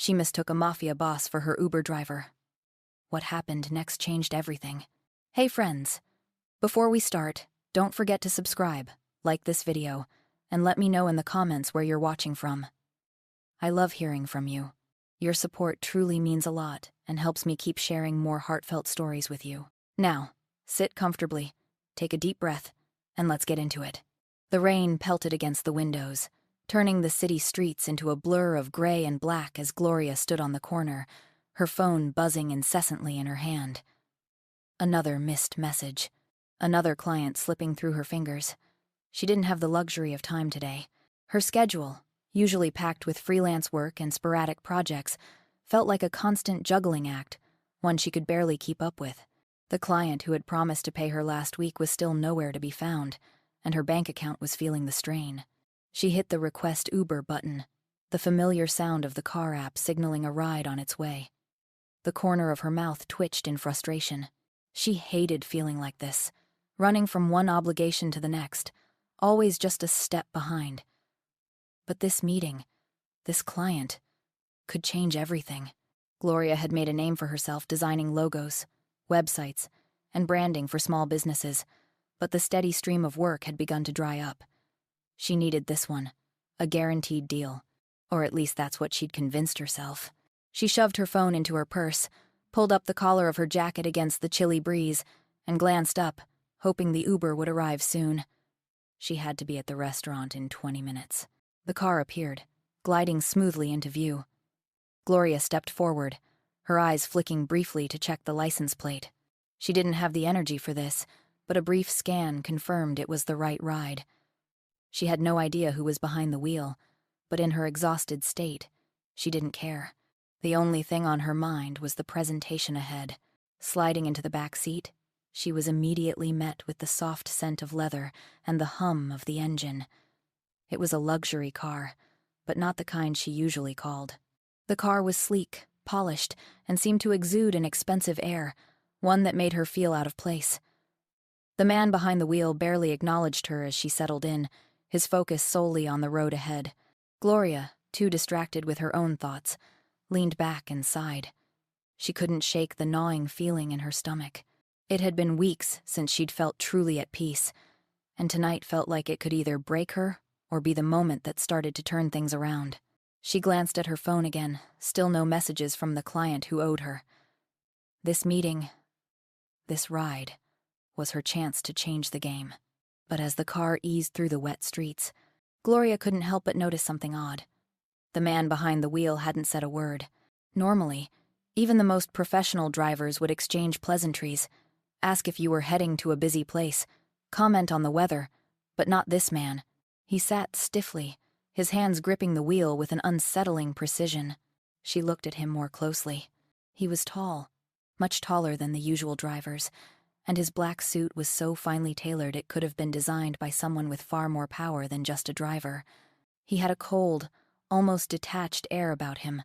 She mistook a Mafia boss for her Uber driver. What happened next changed everything. Hey friends, before we start, don't forget to subscribe, like this video, and let me know in the comments where you're watching from. I love hearing from you. Your support truly means a lot and helps me keep sharing more heartfelt stories with you. Now, sit comfortably, take a deep breath, and let's get into it. The rain pelted against the windows, turning the city streets into a blur of gray and black as Gloria stood on the corner, her phone buzzing incessantly in her hand. Another missed message. Another client slipping through her fingers. She didn't have the luxury of time today. Her schedule, usually packed with freelance work and sporadic projects, felt like a constant juggling act, one she could barely keep up with. The client who had promised to pay her last week was still nowhere to be found, and her bank account was feeling the strain. She hit the Request Uber button, the familiar sound of the car app signaling a ride on its way. The corner of her mouth twitched in frustration. She hated feeling like this, running from one obligation to the next, always just a step behind. But this meeting, this client, could change everything. Gloria had made a name for herself designing logos, websites, and branding for small businesses, but the steady stream of work had begun to dry up. She needed this one, a guaranteed deal, or at least that's what she'd convinced herself. She shoved her phone into her purse, pulled up the collar of her jacket against the chilly breeze, and glanced up, hoping the Uber would arrive soon. She had to be at the restaurant in 20 minutes. The car appeared, gliding smoothly into view. Gloria stepped forward, her eyes flicking briefly to check the license plate. She didn't have the energy for this, but a brief scan confirmed it was the right ride. She had no idea who was behind the wheel, but in her exhausted state, she didn't care. The only thing on her mind was the presentation ahead. Sliding into the back seat, she was immediately met with the soft scent of leather and the hum of the engine. It was a luxury car, but not the kind she usually called. The car was sleek, polished, and seemed to exude an expensive air, one that made her feel out of place. The man behind the wheel barely acknowledged her as she settled in, his focus solely on the road ahead. Gloria, too distracted with her own thoughts, leaned back and sighed. She couldn't shake the gnawing feeling in her stomach. It had been weeks since she'd felt truly at peace, and tonight felt like it could either break her or be the moment that started to turn things around. She glanced at her phone again, still no messages from the client who owed her. This meeting, this ride, was her chance to change the game. But as the car eased through the wet streets, Gloria couldn't help but notice something odd. The man behind the wheel hadn't said a word. Normally, even the most professional drivers would exchange pleasantries, ask if you were heading to a busy place, comment on the weather, but not this man. He sat stiffly, his hands gripping the wheel with an unsettling precision. She looked at him more closely. He was tall, much taller than the usual drivers, and his black suit was so finely tailored it could have been designed by someone with far more power than just a driver. He had a cold, almost detached air about him,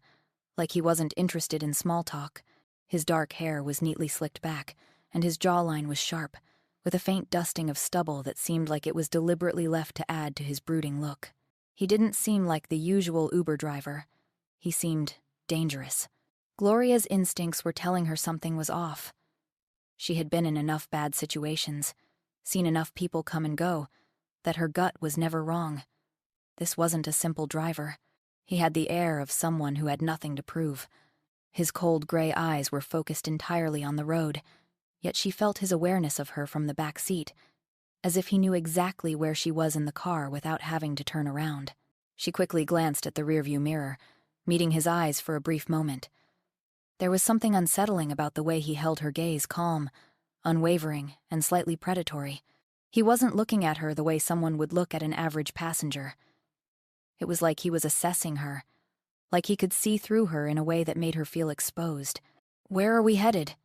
like he wasn't interested in small talk. His dark hair was neatly slicked back, and his jawline was sharp, with a faint dusting of stubble that seemed like it was deliberately left to add to his brooding look. He didn't seem like the usual Uber driver. He seemed dangerous. Gloria's instincts were telling her something was off. She had been in enough bad situations, seen enough people come and go, that her gut was never wrong. This wasn't a simple driver. He had the air of someone who had nothing to prove. His cold gray eyes were focused entirely on the road, yet she felt his awareness of her from the back seat, as if he knew exactly where she was in the car without having to turn around. She quickly glanced at the rearview mirror, meeting his eyes for a brief moment. There was something unsettling about the way he held her gaze, calm, unwavering, and slightly predatory. He wasn't looking at her the way someone would look at an average passenger. It was like he was assessing her, like he could see through her in a way that made her feel exposed. "Where are we headed?"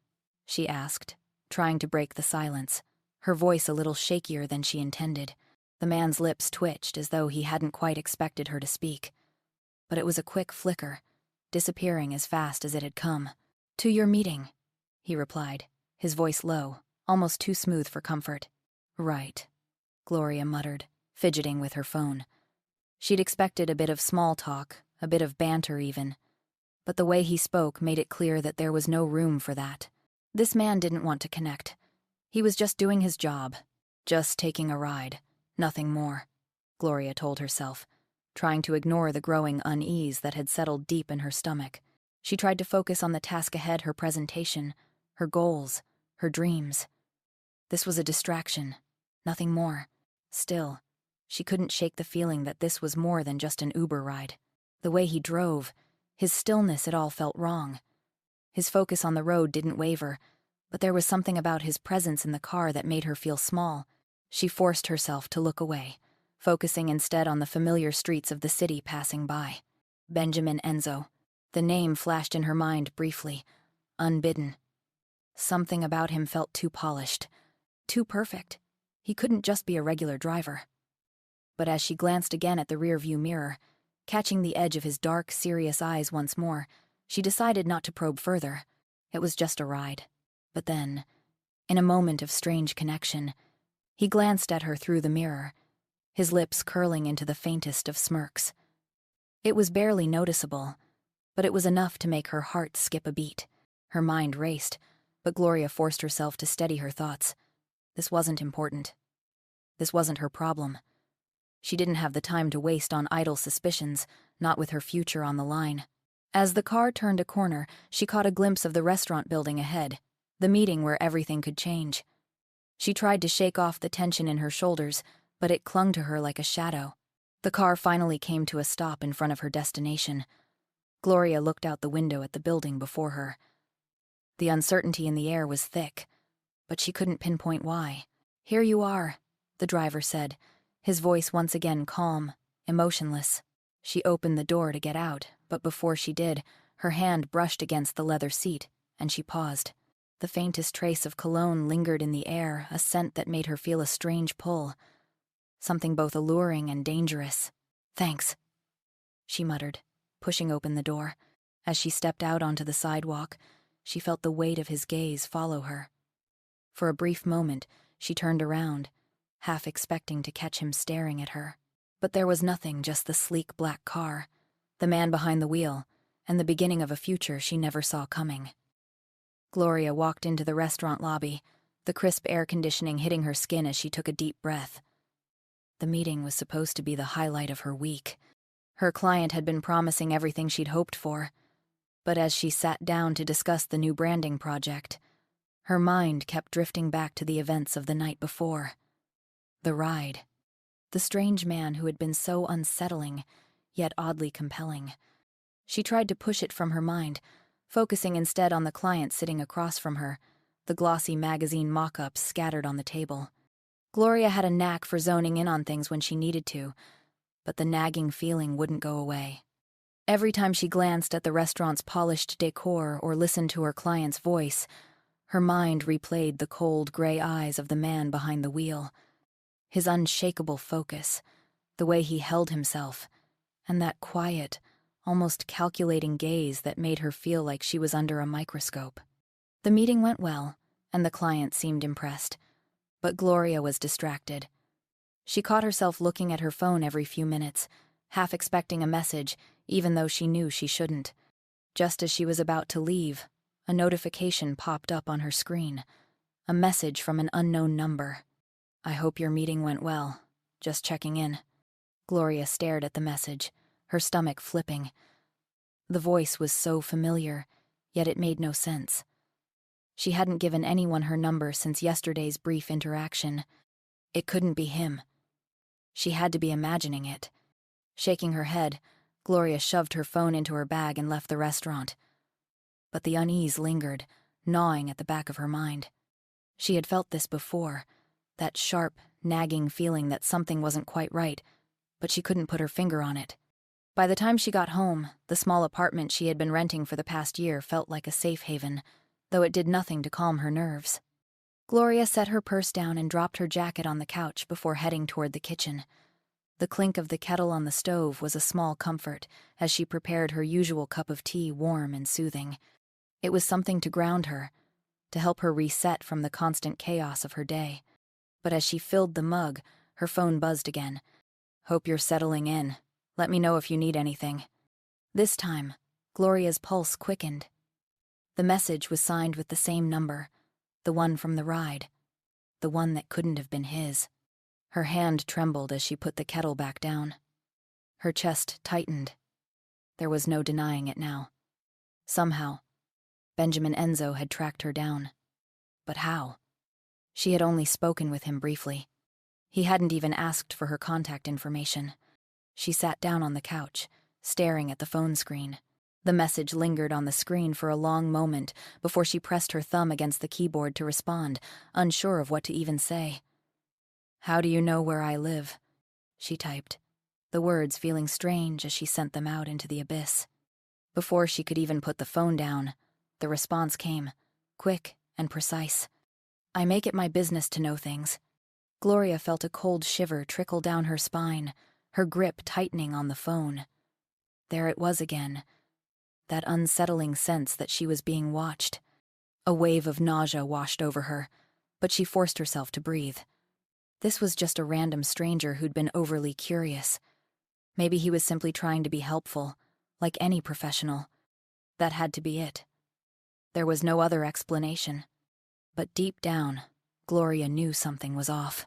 she asked, trying to break the silence, her voice a little shakier than she intended. The man's lips twitched as though he hadn't quite expected her to speak. But it was a quick flicker, disappearing as fast as it had come. "To your meeting," he replied, his voice low, almost too smooth for comfort. "Right," Gloria muttered, fidgeting with her phone. She'd expected a bit of small talk, a bit of banter even. but the way he spoke made it clear that there was no room for that. This man didn't want to connect. He was just doing his job, just taking a ride, nothing more, Gloria told herself, trying to ignore the growing unease that had settled deep in her stomach. She tried to focus on the task ahead, her presentation, her goals, her dreams. This was a distraction, nothing more. Still, she couldn't shake the feeling that this was more than just an Uber ride. The way he drove, his stillness, it all felt wrong. His focus on the road didn't waver, but there was something about his presence in the car that made her feel small. She forced herself to look away, focusing instead on the familiar streets of the city passing by. Benjamin Enzo. The name flashed in her mind briefly, unbidden. Something about him felt too polished, too perfect. He couldn't just be a regular driver. But as she glanced again at the rearview mirror, catching the edge of his dark, serious eyes once more, she decided not to probe further. It was just a ride. But then, in a moment of strange connection, he glanced at her through the mirror, his lips curling into the faintest of smirks. It was barely noticeable, but it was enough to make her heart skip a beat. Her mind raced, but Gloria forced herself to steady her thoughts. This wasn't important. This wasn't her problem. She didn't have the time to waste on idle suspicions, not with her future on the line. As the car turned a corner, she caught a glimpse of the restaurant building ahead, the meeting where everything could change. She tried to shake off the tension in her shoulders, but it clung to her like a shadow. The car finally came to a stop in front of her destination. Gloria looked out the window at the building before her. The uncertainty in the air was thick, but she couldn't pinpoint why. "Here you are," the driver said, his voice once again calm, emotionless. She opened the door to get out, but before she did, her hand brushed against the leather seat, and she paused. The faintest trace of cologne lingered in the air, a scent that made her feel a strange pull. Something both alluring and dangerous. "Thanks," she muttered, pushing open the door. As she stepped out onto the sidewalk, she felt the weight of his gaze follow her. For a brief moment, she turned around, half expecting to catch him staring at her. But there was nothing, just the sleek black car, the man behind the wheel, and the beginning of a future she never saw coming. Gloria walked into the restaurant lobby, the crisp air conditioning hitting her skin as she took a deep breath. The meeting was supposed to be the highlight of her week. Her client had been promising everything she'd hoped for, but as she sat down to discuss the new branding project, her mind kept drifting back to the events of the night before. The ride. The strange man who had been so unsettling, yet oddly compelling. She tried to push it from her mind, focusing instead on the client sitting across from her, the glossy magazine mock-ups scattered on the table. Gloria had a knack for zoning in on things when she needed to, but the nagging feeling wouldn't go away. Every time she glanced at the restaurant's polished decor or listened to her client's voice, her mind replayed the cold gray eyes of the man behind the wheel. His unshakable focus, the way he held himself, and that quiet, almost calculating gaze that made her feel like she was under a microscope. The meeting went well, and the client seemed impressed, but Gloria was distracted. She caught herself looking at her phone every few minutes, half expecting a message, even though she knew she shouldn't. Just as she was about to leave, a notification popped up on her screen, a message from an unknown number. "I hope your meeting went well. Just checking in." Gloria stared at the message, her stomach flipping. The voice was so familiar, yet it made no sense. She hadn't given anyone her number since yesterday's brief interaction. It couldn't be him. She had to be imagining it. Shaking her head, Gloria shoved her phone into her bag and left the restaurant. But the unease lingered, gnawing at the back of her mind. She had felt this before, that sharp, nagging feeling that something wasn't quite right, but she couldn't put her finger on it. By the time she got home, the small apartment she had been renting for the past year felt like a safe haven, though it did nothing to calm her nerves. Gloria set her purse down and dropped her jacket on the couch before heading toward the kitchen. The clink of the kettle on the stove was a small comfort as she prepared her usual cup of tea, warm and soothing. It was something to ground her, to help her reset from the constant chaos of her day. But as she filled the mug, her phone buzzed again. "Hope you're settling in. Let me know if you need anything." This time, Gloria's pulse quickened. The message was signed with the same number, the one from the ride, the one that couldn't have been his. Her hand trembled as she put the kettle back down. Her chest tightened. There was no denying it now. Somehow, Benjamin Enzo had tracked her down. But how? She had only spoken with him briefly. He hadn't even asked for her contact information. She sat down on the couch, staring at the phone screen. The message lingered on the screen for a long moment before she pressed her thumb against the keyboard to respond, unsure of what to even say. "How do you know where I live?" she typed, the words feeling strange as she sent them out into the abyss. Before she could even put the phone down, the response came, quick and precise. "I make it my business to know things." Gloria felt a cold shiver trickle down her spine, her grip tightening on the phone. There it was again, that unsettling sense that she was being watched. A wave of nausea washed over her, but she forced herself to breathe. This was just a random stranger who'd been overly curious. Maybe he was simply trying to be helpful, like any professional. That had to be it. There was no other explanation. But deep down, Gloria knew something was off.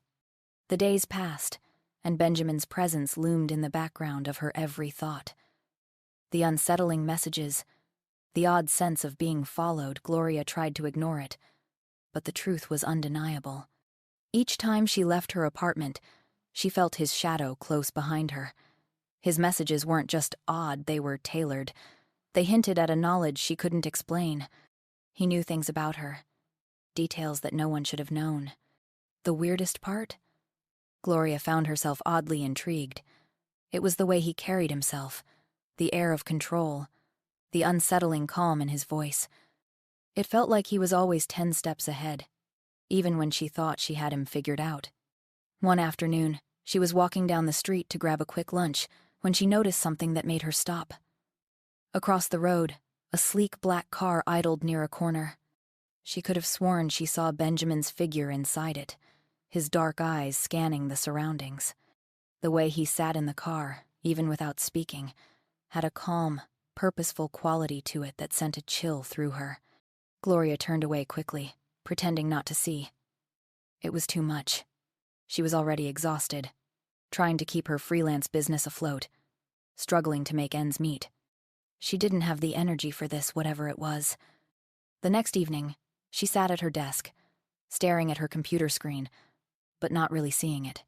The days passed, and Benjamin's presence loomed in the background of her every thought. The unsettling messages, the odd sense of being followed, Gloria tried to ignore it, but the truth was undeniable. Each time she left her apartment, she felt his shadow close behind her. His messages weren't just odd, they were tailored. They hinted at a knowledge she couldn't explain. He knew things about her, details that no one should have known. The weirdest part? Gloria found herself oddly intrigued. It was the way he carried himself, the air of control, the unsettling calm in his voice. It felt like he was always 10 steps ahead, even when she thought she had him figured out. One afternoon, she was walking down the street to grab a quick lunch when she noticed something that made her stop. Across the road, a sleek black car idled near a corner. She could have sworn she saw Benjamin's figure inside it, his dark eyes scanning the surroundings. The way he sat in the car, even without speaking, had a calm, purposeful quality to it that sent a chill through her. Gloria turned away quickly, pretending not to see. It was too much. She was already exhausted, trying to keep her freelance business afloat, struggling to make ends meet. She didn't have the energy for this, whatever it was. The next evening, she sat at her desk, staring at her computer screen, but not really seeing it.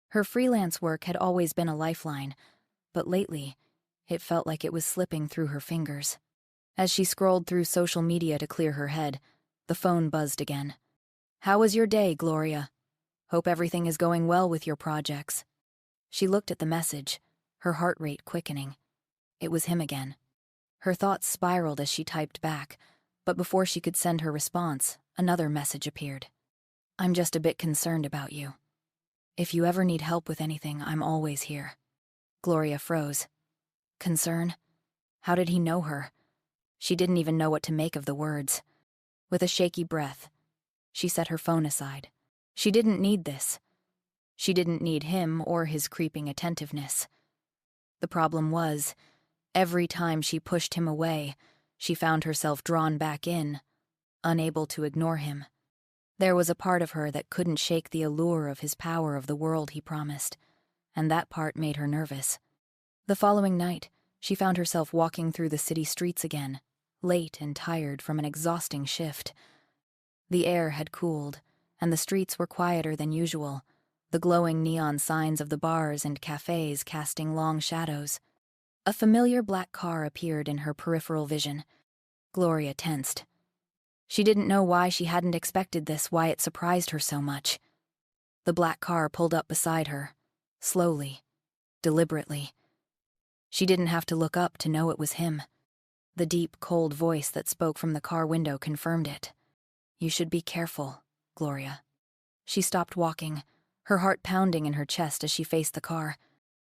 Her freelance work had always been a lifeline, but lately, it felt like it was slipping through her fingers. As she scrolled through social media to clear her head, the phone buzzed again. "How was your day, Gloria? Hope everything is going well with your projects." She looked at the message, her heart rate quickening. It was him again. Her thoughts spiraled as she typed back, but before she could send her response, another message appeared. "I'm just a bit concerned about you. If you ever need help with anything, I'm always here." Gloria froze. Concern? How did he know her? She didn't even know what to make of the words. With a shaky breath, she set her phone aside. She didn't need this. She didn't need him or his creeping attentiveness. The problem was, every time she pushed him away, she found herself drawn back in, unable to ignore him. There was a part of her that couldn't shake the allure of his power of the world he promised, and that part made her nervous. The following night, she found herself walking through the city streets again, late and tired from an exhausting shift. The air had cooled, and the streets were quieter than usual, the glowing neon signs of the bars and cafes casting long shadows. A familiar black car appeared in her peripheral vision. Gloria tensed. She didn't know why she hadn't expected this, why it surprised her so much. The black car pulled up beside her, slowly, deliberately. She didn't have to look up to know it was him. The deep, cold voice that spoke from the car window confirmed it. "You should be careful, Gloria." She stopped walking, her heart pounding in her chest as she faced the car.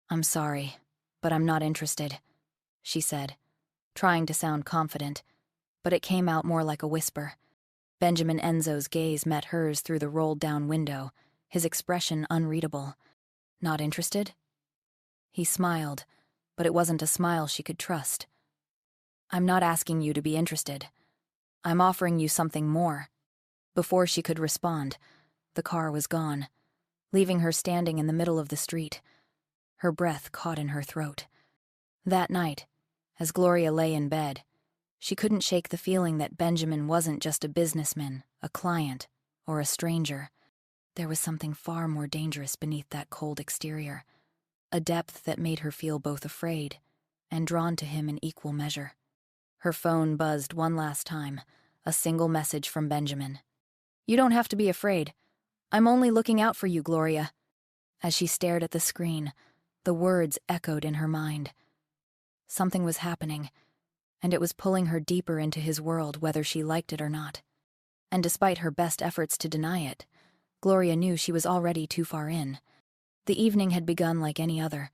"I'm sorry, but I'm not interested," she said, trying to sound confident, but it came out more like a whisper. Benjamin Enzo's gaze met hers through the rolled-down window, his expression unreadable. "Not interested?" He smiled, but it wasn't a smile she could trust. I'm not asking you to be interested. I'm offering you something more. Before she could respond, the car was gone, leaving her standing in the middle of the street, her breath caught in her throat. That night, as Gloria lay in bed, she couldn't shake the feeling that Benjamin wasn't just a businessman, a client, or a stranger. There was something far more dangerous beneath that cold exterior, a depth that made her feel both afraid and drawn to him in equal measure. Her phone buzzed one last time, a single message from Benjamin. "You don't have to be afraid. I'm only looking out for you, Gloria." As she stared at the screen, the words echoed in her mind. Something was happening, and it was pulling her deeper into his world whether she liked it or not. And despite her best efforts to deny it, Gloria knew she was already too far in. The evening had begun like any other.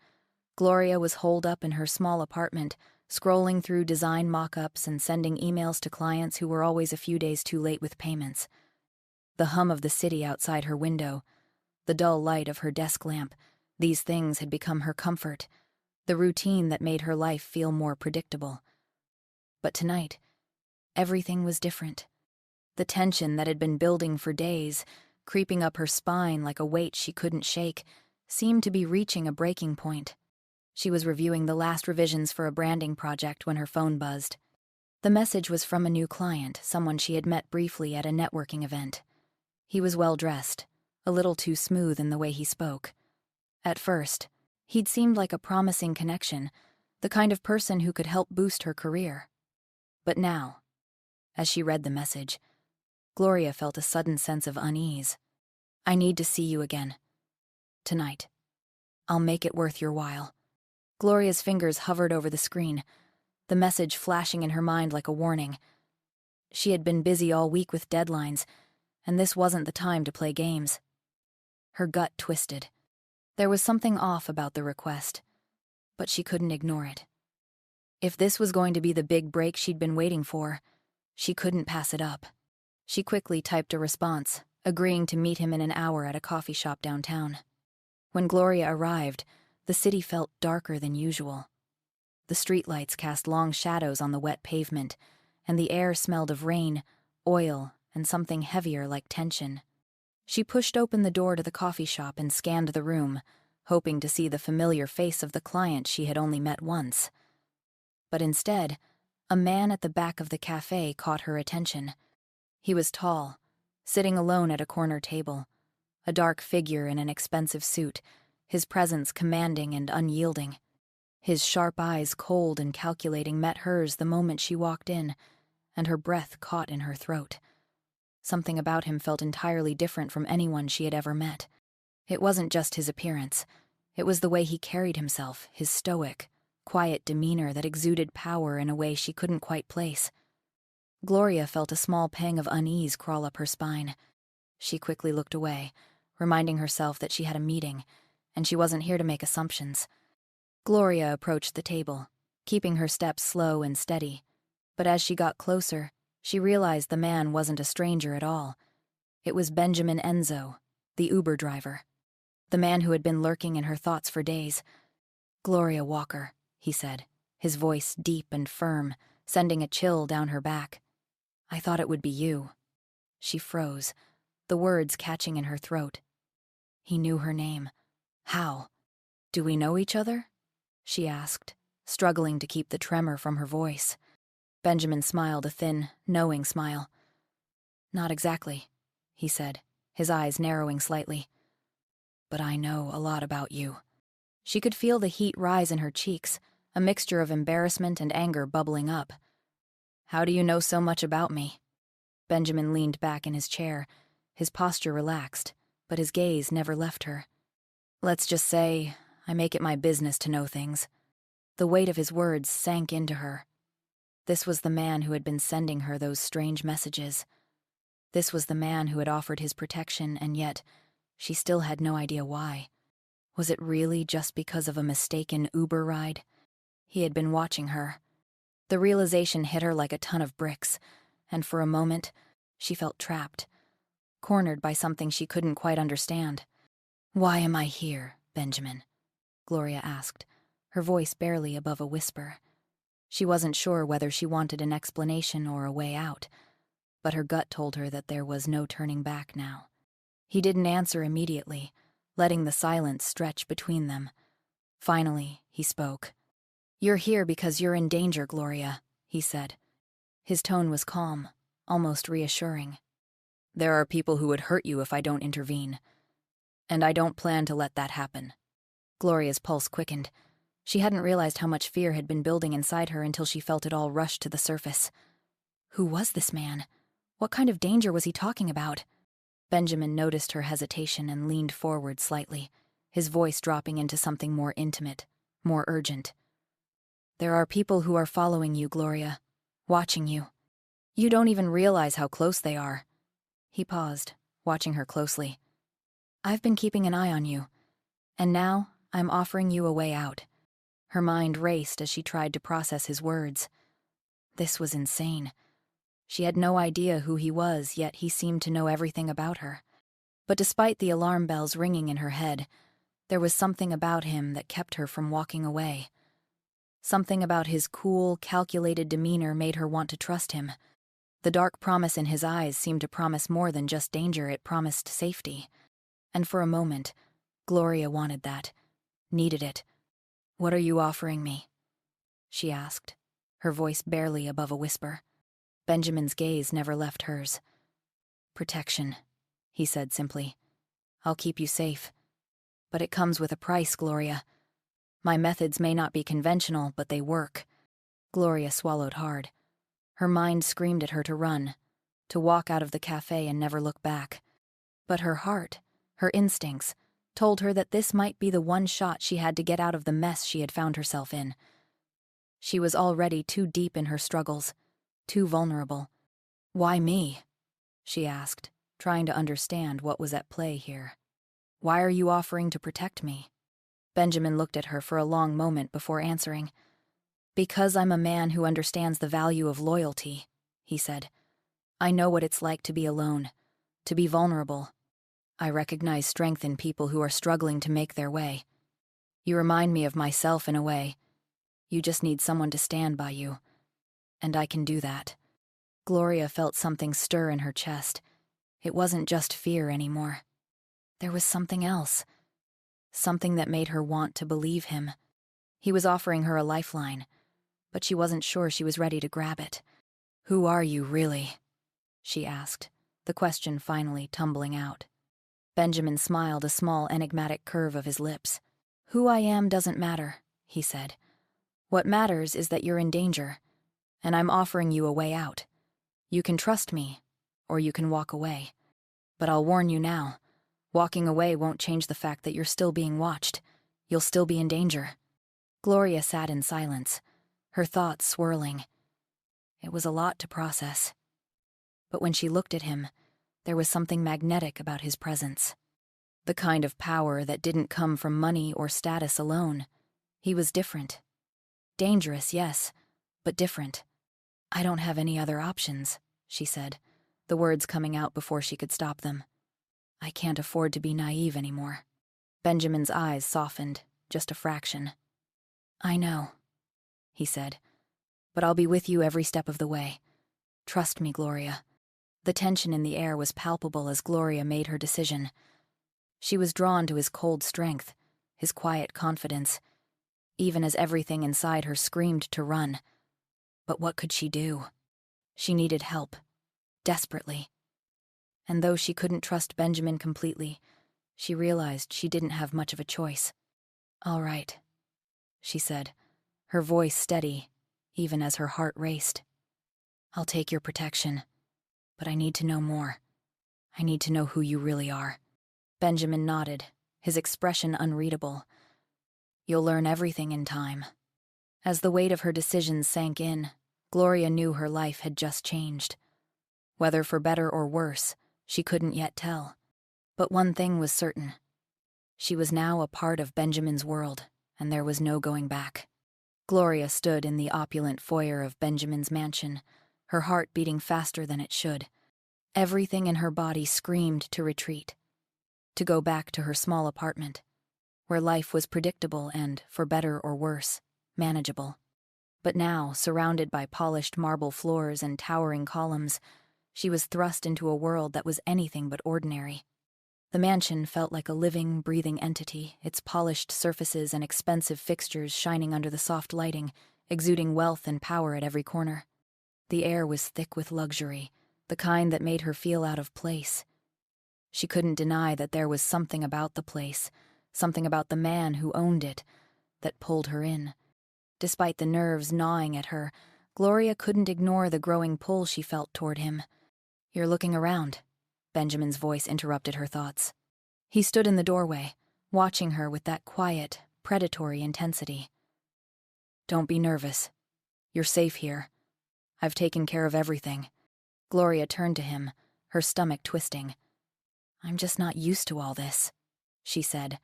Gloria was holed up in her small apartment, scrolling through design mock-ups and sending emails to clients who were always a few days too late with payments. The hum of the city outside her window, the dull light of her desk lamp, these things had become her comfort, the routine that made her life feel more predictable. But tonight, everything was different. The tension that had been building for days, creeping up her spine like a weight she couldn't shake, seemed to be reaching a breaking point. She was reviewing the last revisions for a branding project when her phone buzzed. The message was from a new client, someone she had met briefly at a networking event. He was well-dressed, a little too smooth in the way he spoke. At first, he'd seemed like a promising connection, the kind of person who could help boost her career. But now, as she read the message, Gloria felt a sudden sense of unease. "I need to see you again. Tonight. I'll make it worth your while." Gloria's fingers hovered over the screen, the message flashing in her mind like a warning. She had been busy all week with deadlines, and this wasn't the time to play games. Her gut twisted. There was something off about the request, but she couldn't ignore it. If this was going to be the big break she'd been waiting for, she couldn't pass it up. She quickly typed a response, agreeing to meet him in an hour at a coffee shop downtown. When Gloria arrived, the city felt darker than usual. The streetlights cast long shadows on the wet pavement, and the air smelled of rain, oil, and something heavier like tension. She pushed open the door to the coffee shop and scanned the room, hoping to see the familiar face of the client she had only met once. But instead, a man at the back of the cafe caught her attention. He was tall, sitting alone at a corner table, a dark figure in an expensive suit, his presence commanding and unyielding. His sharp eyes, cold and calculating, met hers the moment she walked in, and her breath caught in her throat. Something about him felt entirely different from anyone she had ever met. It wasn't just his appearance. It was the way he carried himself, his stoic, quiet demeanor that exuded power in a way she couldn't quite place. Gloria felt a small pang of unease crawl up her spine. She quickly looked away, reminding herself that she had a meeting, and she wasn't here to make assumptions. Gloria approached the table, keeping her steps slow and steady, but as she got closer, she realized the man wasn't a stranger at all. It was Benjamin Enzo, the Uber driver, the man who had been lurking in her thoughts for days. "Gloria Walker," he said, his voice deep and firm, sending a chill down her back. "I thought it would be you." She froze, the words catching in her throat. He knew her name. How? "Do we know each other?" she asked, struggling to keep the tremor from her voice. Benjamin smiled a thin, knowing smile. "Not exactly," he said, his eyes narrowing slightly. "But I know a lot about you." She could feel the heat rise in her cheeks, a mixture of embarrassment and anger bubbling up. "How do you know so much about me?" Benjamin leaned back in his chair, his posture relaxed, but his gaze never left her. "Let's just say, I make it my business to know things." The weight of his words sank into her. This was the man who had been sending her those strange messages. This was the man who had offered his protection, and yet she still had no idea why. Was it really just because of a mistaken Uber ride? He had been watching her. The realization hit her like a ton of bricks, and for a moment, she felt trapped, cornered by something she couldn't quite understand. "Why am I here, Benjamin?" Gloria asked, her voice barely above a whisper. She wasn't sure whether she wanted an explanation or a way out, but her gut told her that there was no turning back now. He didn't answer immediately, letting the silence stretch between them. Finally, he spoke. "You're here because you're in danger, Gloria," he said. His tone was calm, almost reassuring. "There are people who would hurt you if I don't intervene, and I don't plan to let that happen." Gloria's pulse quickened. She hadn't realized how much fear had been building inside her until she felt it all rush to the surface. Who was this man? What kind of danger was he talking about? Benjamin noticed her hesitation and leaned forward slightly, his voice dropping into something more intimate, more urgent. "There are people who are following you, Gloria, watching you. You don't even realize how close they are." He paused, watching her closely. "I've been keeping an eye on you, and now I'm offering you a way out." Her mind raced as she tried to process his words. This was insane. She had no idea who he was, yet he seemed to know everything about her. But despite the alarm bells ringing in her head, there was something about him that kept her from walking away. Something about his cool, calculated demeanor made her want to trust him. The dark promise in his eyes seemed to promise more than just danger, it promised safety. And for a moment, Gloria wanted that, needed it. "What are you offering me?" she asked, her voice barely above a whisper. Benjamin's gaze never left hers. "Protection," he said simply. "I'll keep you safe. But it comes with a price, Gloria. My methods may not be conventional, but they work." Gloria swallowed hard. Her mind screamed at her to run, to walk out of the cafe and never look back. But her heart, her instincts, told her that this might be the one shot she had to get out of the mess she had found herself in. She was already too deep in her struggles, too vulnerable. "Why me?" she asked, trying to understand what was at play here. "Why are you offering to protect me?" Benjamin looked at her for a long moment before answering. "Because I'm a man who understands the value of loyalty," he said. "I know what it's like to be alone, to be vulnerable. I recognize strength in people who are struggling to make their way. You remind me of myself in a way. You just need someone to stand by you. And I can do that." Gloria felt something stir in her chest. It wasn't just fear anymore. There was something else. Something that made her want to believe him. He was offering her a lifeline, but she wasn't sure she was ready to grab it. "Who are you, really?" she asked, the question finally tumbling out. Benjamin smiled, a small enigmatic curve of his lips. "Who I am doesn't matter," he said. "What matters is that you're in danger, and I'm offering you a way out. You can trust me, or you can walk away. But I'll warn you now, walking away won't change the fact that you're still being watched. You'll still be in danger." Gloria sat in silence, her thoughts swirling. It was a lot to process. But when she looked at him, there was something magnetic about his presence. The kind of power that didn't come from money or status alone. He was different. Dangerous, yes, but different. "I don't have any other options," she said, the words coming out before she could stop them. "I can't afford to be naive anymore." Benjamin's eyes softened, just a fraction. "I know," he said, "but I'll be with you every step of the way. Trust me, Gloria." The tension in the air was palpable as Gloria made her decision. She was drawn to his cold strength, his quiet confidence, even as everything inside her screamed to run. But what could she do? She needed help, desperately. And though she couldn't trust Benjamin completely, she realized she didn't have much of a choice. "All right," she said, her voice steady, even as her heart raced. "I'll take your protection, but I need to know more. I need to know who you really are." Benjamin nodded, his expression unreadable. "You'll learn everything in time." As the weight of her decisions sank in, Gloria knew her life had just changed. Whether for better or worse, she couldn't yet tell. But one thing was certain. She was now a part of Benjamin's world, and there was no going back. Gloria stood in the opulent foyer of Benjamin's mansion, her heart beating faster than it should. Everything in her body screamed to retreat, to go back to her small apartment, where life was predictable and, for better or worse, manageable. But now, surrounded by polished marble floors and towering columns, she was thrust into a world that was anything but ordinary. The mansion felt like a living, breathing entity, its polished surfaces and expensive fixtures shining under the soft lighting, exuding wealth and power at every corner. The air was thick with luxury, the kind that made her feel out of place. She couldn't deny that there was something about the place, something about the man who owned it, that pulled her in. Despite the nerves gnawing at her, Gloria couldn't ignore the growing pull she felt toward him. "You're looking around," Benjamin's voice interrupted her thoughts. He stood in the doorway, watching her with that quiet, predatory intensity. "Don't be nervous. You're safe here. I've taken care of everything." Gloria turned to him, her stomach twisting. "I'm just not used to all this," she said,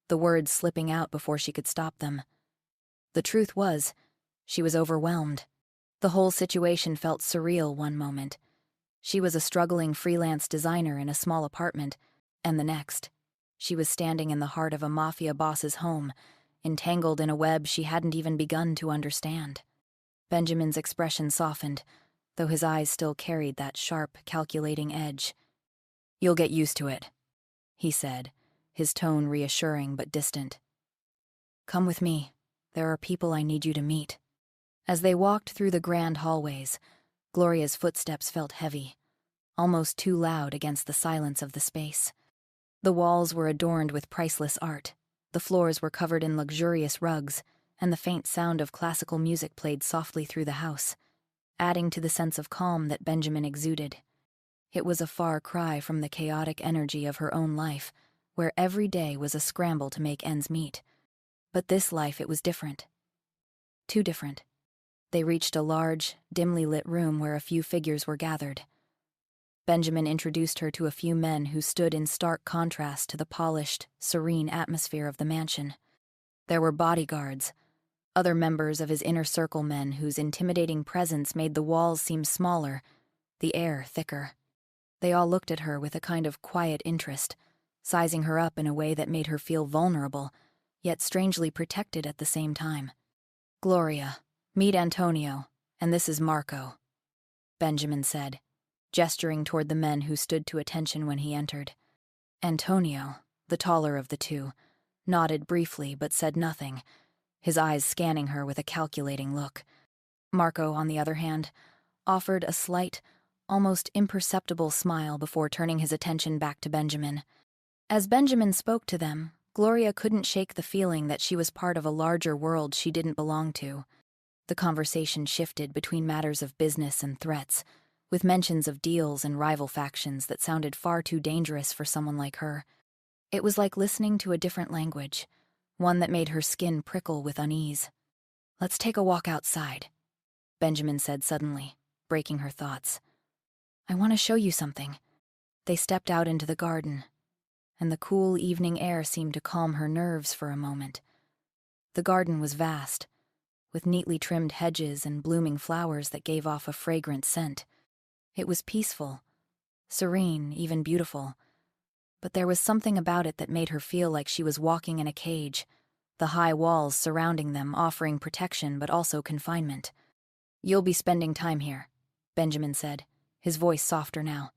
the words slipping out before she could stop them. The truth was, she was overwhelmed. The whole situation felt surreal one moment. She was a struggling freelance designer in a small apartment, and the next, she was standing in the heart of a Mafia boss's home, entangled in a web she hadn't even begun to understand. Benjamin's expression softened, though his eyes still carried that sharp, calculating edge. "You'll get used to it," he said, his tone reassuring but distant. "Come with me. There are people I need you to meet." As they walked through the grand hallways, Gloria's footsteps felt heavy, almost too loud against the silence of the space. The walls were adorned with priceless art, the floors were covered in luxurious rugs, and the faint sound of classical music played softly through the house, adding to the sense of calm that Benjamin exuded. It was a far cry from the chaotic energy of her own life, where every day was a scramble to make ends meet. But this life, it was different. Too different. They reached a large, dimly lit room where a few figures were gathered. Benjamin introduced her to a few men who stood in stark contrast to the polished, serene atmosphere of the mansion. There were bodyguards, other members of his inner circle men whose intimidating presence made the walls seem smaller, the air thicker. They all looked at her with a kind of quiet interest, sizing her up in a way that made her feel vulnerable, yet strangely protected at the same time. "Gloria, meet Antonio, and this is Marco," Benjamin said, gesturing toward the men who stood to attention when he entered. Antonio, the taller of the two, nodded briefly but said nothing, his eyes scanning her with a calculating look. Marco, on the other hand, offered a slight, almost imperceptible smile before turning his attention back to Benjamin. As Benjamin spoke to them, Gloria couldn't shake the feeling that she was part of a larger world she didn't belong to. The conversation shifted between matters of business and threats, with mentions of deals and rival factions that sounded far too dangerous for someone like her. It was like listening to a different language, one that made her skin prickle with unease. "Let's take a walk outside," Benjamin said suddenly, breaking her thoughts. "I want to show you something." They stepped out into the garden, and the cool evening air seemed to calm her nerves for a moment. The garden was vast, with neatly trimmed hedges and blooming flowers that gave off a fragrant scent. It was peaceful, serene, even beautiful, but there was something about it that made her feel like she was walking in a cage, the high walls surrounding them offering protection but also confinement. "You'll be spending time here," Benjamin said, his voice softer now.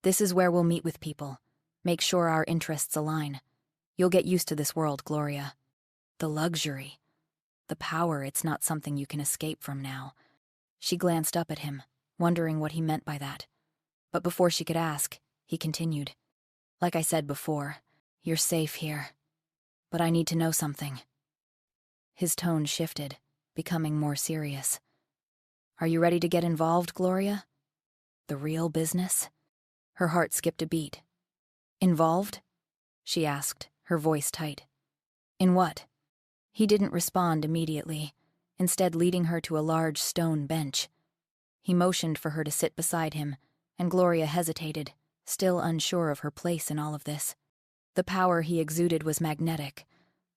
"This is where we'll meet with people. Make sure our interests align. You'll get used to this world, Gloria. The luxury, the power, it's not something you can escape from now." She glanced up at him, wondering what he meant by that. But before she could ask, he continued. "Like I said before, you're safe here. But I need to know something." His tone shifted, becoming more serious. "Are you ready to get involved, Gloria? The real business?" Her heart skipped a beat. "Involved?" she asked, her voice tight. "In what?" He didn't respond immediately, instead leading her to a large stone bench. He motioned for her to sit beside him, and Gloria hesitated, still unsure of her place in all of this. The power he exuded was magnetic,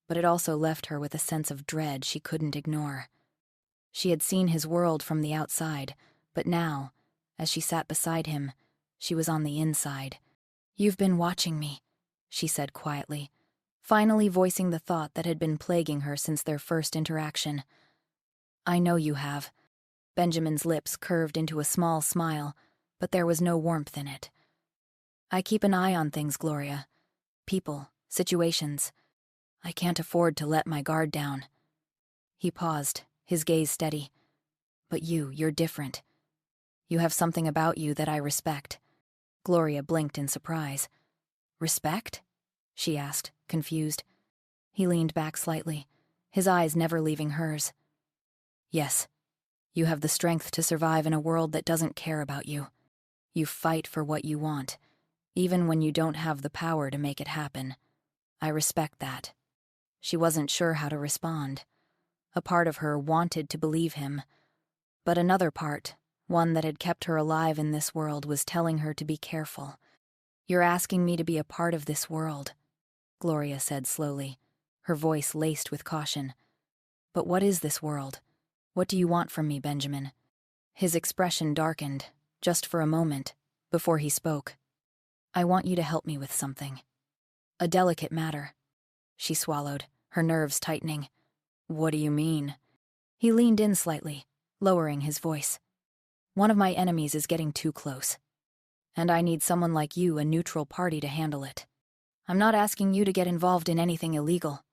but it also left her with a sense of dread she couldn't ignore. She had seen his world from the outside, but now, as she sat beside him, she was on the inside. "You've been watching me," she said quietly, finally voicing the thought that had been plaguing her since their first interaction. I know you have. Benjamin's lips curved into a small smile, but there was no warmth in it. I keep an eye on things, Gloria. People, situations. I can't afford to let my guard down. He paused, his gaze steady. But you're different. You have something about you that I respect. Gloria blinked in surprise. Respect? She asked, confused. He leaned back slightly, his eyes never leaving hers. Yes. You have the strength to survive in a world that doesn't care about you. You fight for what you want, even when you don't have the power to make it happen. I respect that. She wasn't sure how to respond. A part of her wanted to believe him, but another part, one that had kept her alive in this world, was telling her to be careful. You're asking me to be a part of this world, Gloria said slowly, her voice laced with caution. But what is this world? What do you want from me, Benjamin? His expression darkened, just for a moment, before he spoke. I want you to help me with something. A delicate matter. She swallowed, her nerves tightening. What do you mean? He leaned in slightly, lowering his voice. One of my enemies is getting too close. And I need someone like you, a neutral party, to handle it. I'm not asking you to get involved in anything illegal,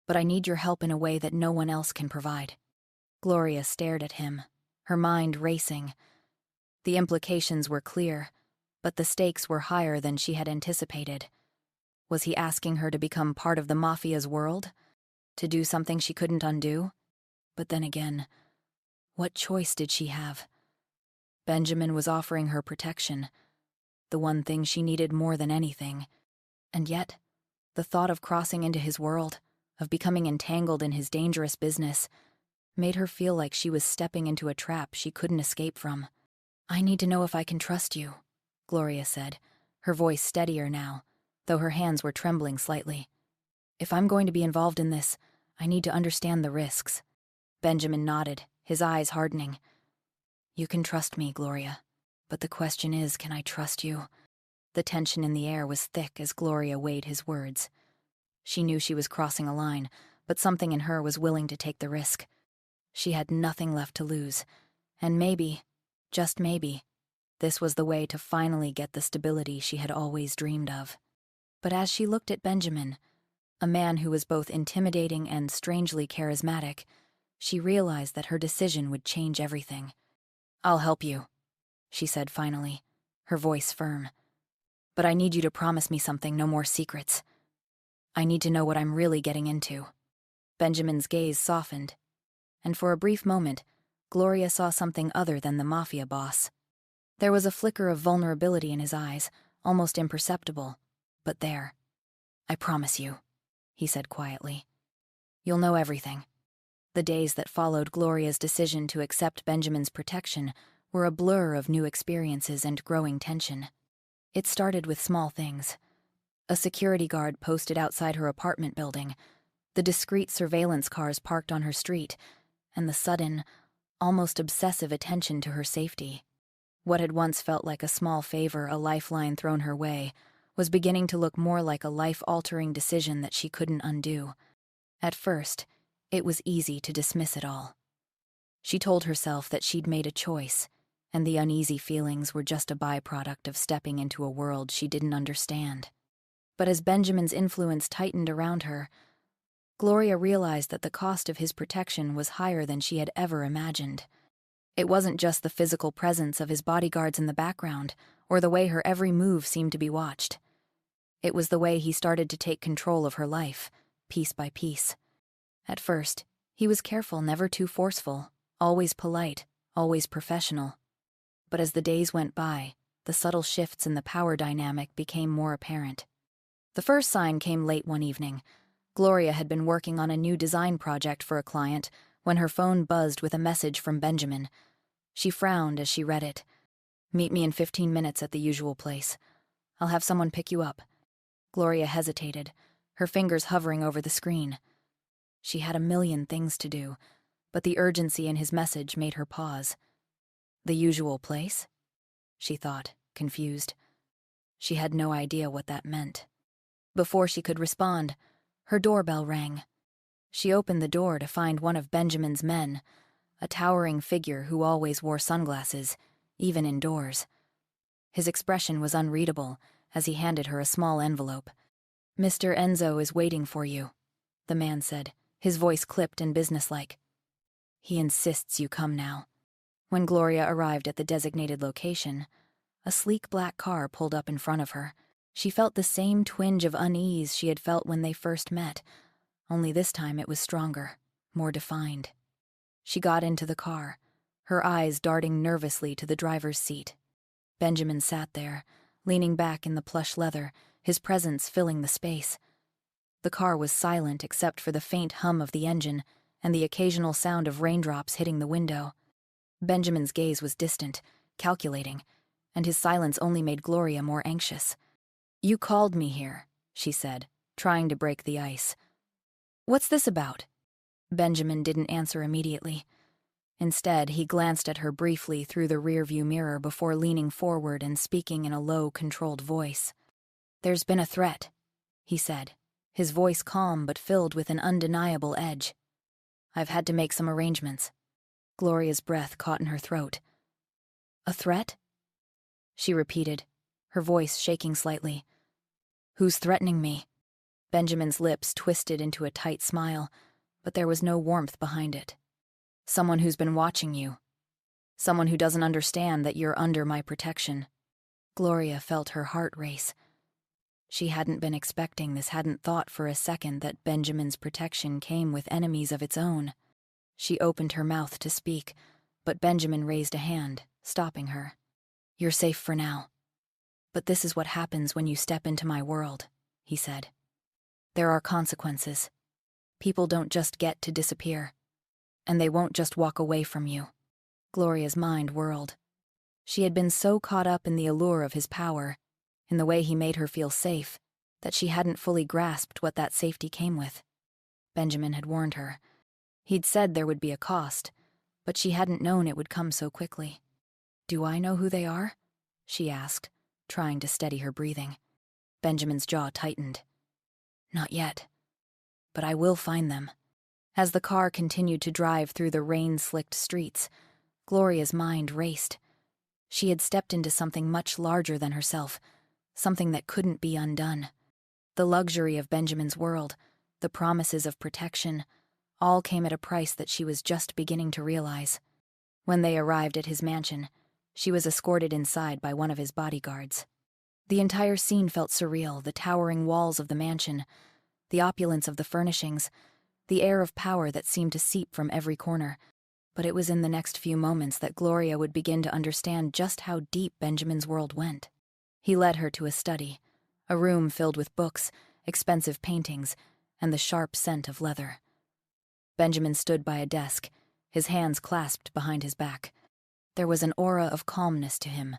but I need your help in a way that no one else can provide. Gloria stared at him, her mind racing. The implications were clear, but the stakes were higher than she had anticipated. Was he asking her to become part of the Mafia's world? To do something she couldn't undo? But then again, what choice did she have? Benjamin was offering her protection, the one thing she needed more than anything. And yet, the thought of crossing into his world, of becoming entangled in his dangerous business, made her feel like she was stepping into a trap she couldn't escape from. I need to know if I can trust you, Gloria said, her voice steadier now, though her hands were trembling slightly. If I'm going to be involved in this, I need to understand the risks. Benjamin nodded, his eyes hardening. You can trust me, Gloria, but the question is, can I trust you? The tension in the air was thick as Gloria weighed his words. She knew she was crossing a line, but something in her was willing to take the risk. She had nothing left to lose, and maybe, just maybe, this was the way to finally get the stability she had always dreamed of. But as she looked at Benjamin, a man who was both intimidating and strangely charismatic, she realized that her decision would change everything. I'll help you, she said finally, her voice firm. But I need you to promise me something, no more secrets. I need to know what I'm really getting into. Benjamin's gaze softened, and for a brief moment, Gloria saw something other than the Mafia boss. There was a flicker of vulnerability in his eyes, almost imperceptible, but there. I promise you, he said quietly. You'll know everything. The days that followed Gloria's decision to accept Benjamin's protection were a blur of new experiences and growing tension. It started with small things. A security guard posted outside her apartment building, the discreet surveillance cars parked on her street, and the sudden, almost obsessive attention to her safety. What had once felt like a small favor, a lifeline thrown her way, was beginning to look more like a life-altering decision that she couldn't undo. At first, it was easy to dismiss it all. She told herself that she'd made a choice, and the uneasy feelings were just a byproduct of stepping into a world she didn't understand. But as Benjamin's influence tightened around her, Gloria realized that the cost of his protection was higher than she had ever imagined. It wasn't just the physical presence of his bodyguards in the background, or the way her every move seemed to be watched. It was the way he started to take control of her life, piece by piece. At first, he was careful, never too forceful, always polite, always professional. But as the days went by, the subtle shifts in the power dynamic became more apparent. The first sign came late one evening. Gloria had been working on a new design project for a client when her phone buzzed with a message from Benjamin. She frowned as she read it. Meet me in 15 minutes at the usual place. I'll have someone pick you up. Gloria hesitated, her fingers hovering over the screen. She had a million things to do, but the urgency in his message made her pause. The usual place? She thought, confused. She had no idea what that meant. Before she could respond, her doorbell rang. She opened the door to find one of Benjamin's men, a towering figure who always wore sunglasses, even indoors. His expression was unreadable as he handed her a small envelope. "Mr. Enzo is waiting for you," the man said, his voice clipped and businesslike. "He insists you come now." When Gloria arrived at the designated location, a sleek black car pulled up in front of her. She felt the same twinge of unease she had felt when they first met, only this time it was stronger, more defined. She got into the car, her eyes darting nervously to the driver's seat. Benjamin sat there, leaning back in the plush leather, his presence filling the space. The car was silent except for the faint hum of the engine and the occasional sound of raindrops hitting the window. Benjamin's gaze was distant, calculating, and his silence only made Gloria more anxious. "You called me here," she said, trying to break the ice. "What's this about?" Benjamin didn't answer immediately. Instead, he glanced at her briefly through the rearview mirror before leaning forward and speaking in a low, controlled voice. "There's been a threat," he said, his voice calm but filled with an undeniable edge. "I've had to make some arrangements." Gloria's breath caught in her throat. "A threat?" she repeated, her voice shaking slightly. "Who's threatening me?" Benjamin's lips twisted into a tight smile, but there was no warmth behind it. "Someone who's been watching you. Someone who doesn't understand that you're under my protection." Gloria felt her heart race. She hadn't been expecting this, hadn't thought for a second that Benjamin's protection came with enemies of its own. She opened her mouth to speak, but Benjamin raised a hand, stopping her. "You're safe for now. But this is what happens when you step into my world," he said. "There are consequences. People don't just get to disappear. And they won't just walk away from you." Gloria's mind whirled. She had been so caught up in the allure of his power, in the way he made her feel safe, that she hadn't fully grasped what that safety came with. Benjamin had warned her. He'd said there would be a cost, but she hadn't known it would come so quickly. "Do I know who they are?" she asked, trying to steady her breathing. Benjamin's jaw tightened. "Not yet. But I will find them." As the car continued to drive through the rain-slicked streets, Gloria's mind raced. She had stepped into something much larger than herself, something that couldn't be undone. The luxury of Benjamin's world, the promises of protection, all came at a price that she was just beginning to realize. When they arrived at his mansion, she was escorted inside by one of his bodyguards. The entire scene felt surreal, the towering walls of the mansion, the opulence of the furnishings, the air of power that seemed to seep from every corner. But it was in the next few moments that Gloria would begin to understand just how deep Benjamin's world went. He led her to a study, a room filled with books, expensive paintings, and the sharp scent of leather. Benjamin stood by a desk, his hands clasped behind his back. There was an aura of calmness to him,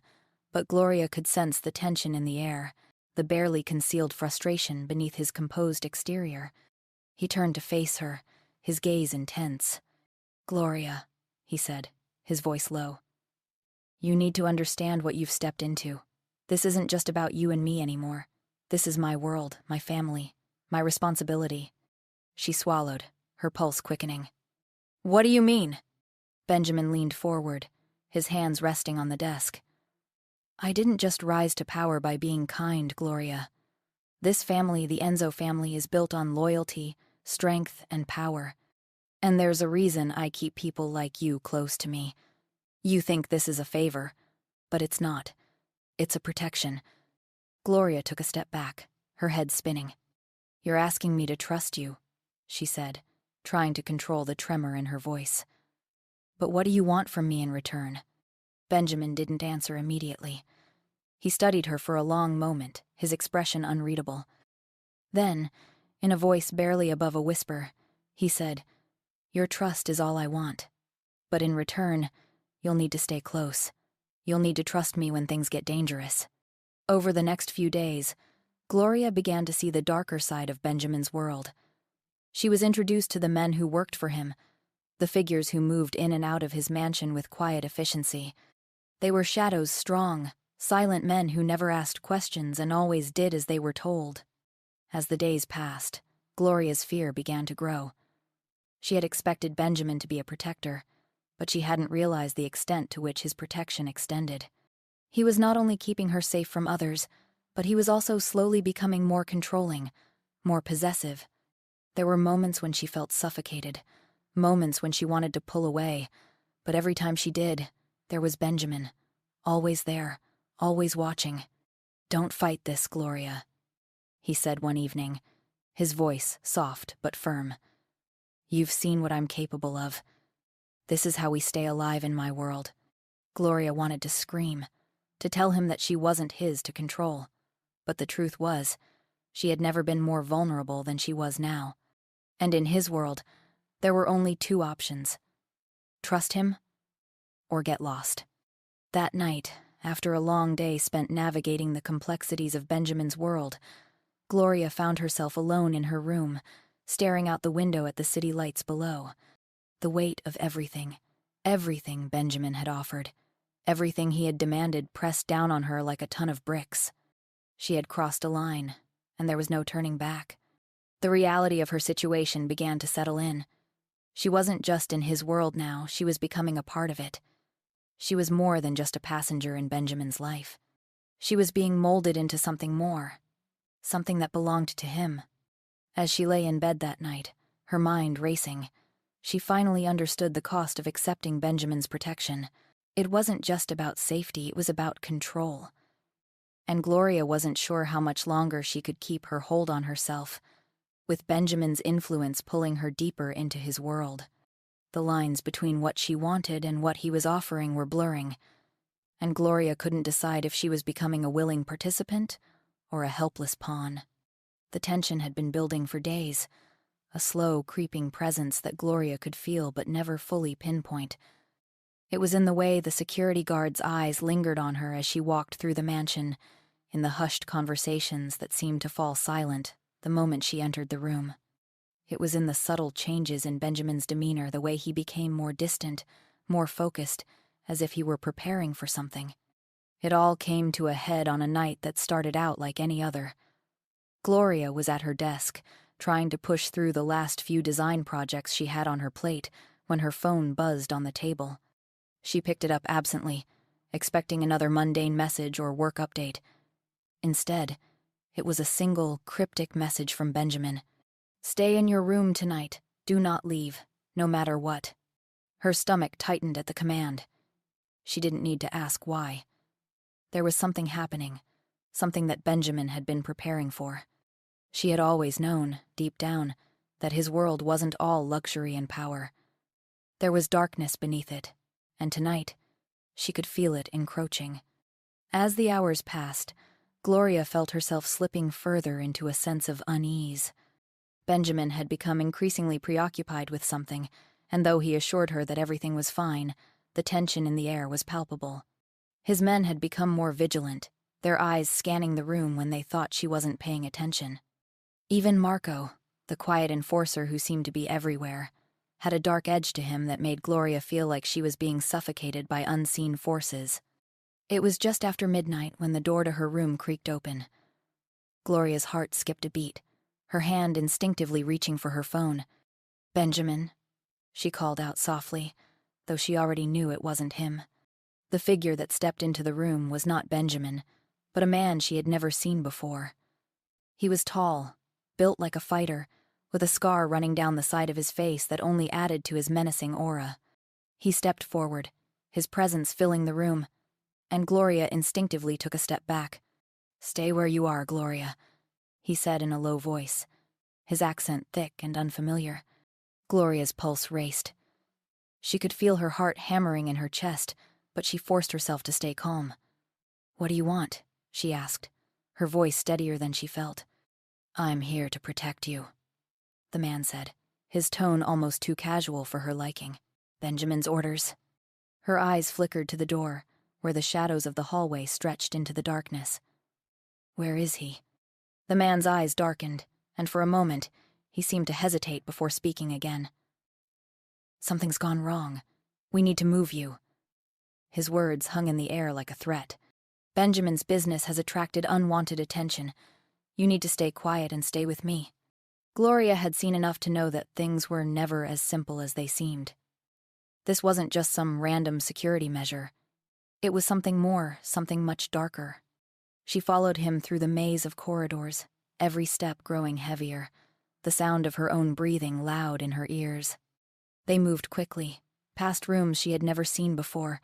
but Gloria could sense the tension in the air, the barely concealed frustration beneath his composed exterior. He turned to face her, his gaze intense. "Gloria," he said, his voice low. "You need to understand what you've stepped into. This isn't just about you and me anymore. This is my world, my family, my responsibility." She swallowed, her pulse quickening. "What do you mean?" Benjamin leaned forward, his hands resting on the desk. "I didn't just rise to power by being kind, Gloria. This family, the Enzo family, is built on loyalty, strength, and power. And there's a reason I keep people like you close to me. You think this is a favor, but it's not. It's a protection." Gloria took a step back, her head spinning. "You're asking me to trust you," she said, trying to control the tremor in her voice. "But what do you want from me in return?" Benjamin didn't answer immediately. He studied her for a long moment, his expression unreadable. Then, in a voice barely above a whisper, he said, "Your trust is all I want. But in return, you'll need to stay close. You'll need to trust me when things get dangerous." Over the next few days, Gloria began to see the darker side of Benjamin's world. She was introduced to the men who worked for him, the figures who moved in and out of his mansion with quiet efficiency. They were shadows, strong, silent men who never asked questions and always did as they were told. As the days passed, Gloria's fear began to grow. She had expected Benjamin to be a protector, but she hadn't realized the extent to which his protection extended. He was not only keeping her safe from others, but he was also slowly becoming more controlling, more possessive. There were moments when she felt suffocated, moments when she wanted to pull away, but every time she did, there was Benjamin, always there, always watching. "Don't fight this, Gloria," he said one evening, his voice soft but firm. "You've seen what I'm capable of. This is how we stay alive in my world." Gloria wanted to scream, to tell him that she wasn't his to control. But the truth was, she had never been more vulnerable than she was now. And in his world, there were only two options: trust him or get lost. That night, after a long day spent navigating the complexities of Benjamin's world, Gloria found herself alone in her room, staring out the window at the city lights below. The weight of everything Benjamin had offered, everything he had demanded pressed down on her like a ton of bricks. She had crossed a line, and there was no turning back. The reality of her situation began to settle in. She wasn't just in his world now, she was becoming a part of it. She was more than just a passenger in Benjamin's life. She was being molded into something more, something that belonged to him. As she lay in bed that night, her mind racing, she finally understood the cost of accepting Benjamin's protection. It wasn't just about safety, it was about control. And Gloria wasn't sure how much longer she could keep her hold on herself, with Benjamin's influence pulling her deeper into his world. The lines between what she wanted and what he was offering were blurring, and Gloria couldn't decide if she was becoming a willing participant or a helpless pawn. The tension had been building for days, a slow, creeping presence that Gloria could feel but never fully pinpoint. It was in the way the security guard's eyes lingered on her as she walked through the mansion, in the hushed conversations that seemed to fall silent the moment she entered the room. It was in the subtle changes in Benjamin's demeanor, the way he became more distant, more focused, as if he were preparing for something. It all came to a head on a night that started out like any other. Gloria was at her desk, trying to push through the last few design projects she had on her plate, when her phone buzzed on the table. She picked it up absently, expecting another mundane message or work update. Instead, it was a single, cryptic message from Benjamin. "Stay in your room tonight. Do not leave, no matter what." Her stomach tightened at the command. She didn't need to ask why. There was something happening, something that Benjamin had been preparing for. She had always known, deep down, that his world wasn't all luxury and power. There was darkness beneath it, and tonight, she could feel it encroaching. As the hours passed, Gloria felt herself slipping further into a sense of unease. Benjamin had become increasingly preoccupied with something, and though he assured her that everything was fine, the tension in the air was palpable. His men had become more vigilant, their eyes scanning the room when they thought she wasn't paying attention. Even Marco, the quiet enforcer who seemed to be everywhere, had a dark edge to him that made Gloria feel like she was being suffocated by unseen forces. It was just after midnight when the door to her room creaked open. Gloria's heart skipped a beat, her hand instinctively reaching for her phone. "Benjamin," she called out softly, though she already knew it wasn't him. The figure that stepped into the room was not Benjamin, but a man she had never seen before. He was tall, built like a fighter, with a scar running down the side of his face that only added to his menacing aura. He stepped forward, his presence filling the room, and Gloria instinctively took a step back. "Stay where you are, Gloria," he said in a low voice, his accent thick and unfamiliar. Gloria's pulse raced. She could feel her heart hammering in her chest, but she forced herself to stay calm. "What do you want?" she asked, her voice steadier than she felt. "I'm here to protect you," the man said, his tone almost too casual for her liking. "Benjamin's orders." Her eyes flickered to the door, where the shadows of the hallway stretched into the darkness. "Where is he?" The man's eyes darkened, and for a moment, he seemed to hesitate before speaking again. "Something's gone wrong. We need to move you." His words hung in the air like a threat. "Benjamin's business has attracted unwanted attention. You need to stay quiet and stay with me." Gloria had seen enough to know that things were never as simple as they seemed. This wasn't just some random security measure. It was something more, something much darker. She followed him through the maze of corridors, every step growing heavier, the sound of her own breathing loud in her ears. They moved quickly, past rooms she had never seen before,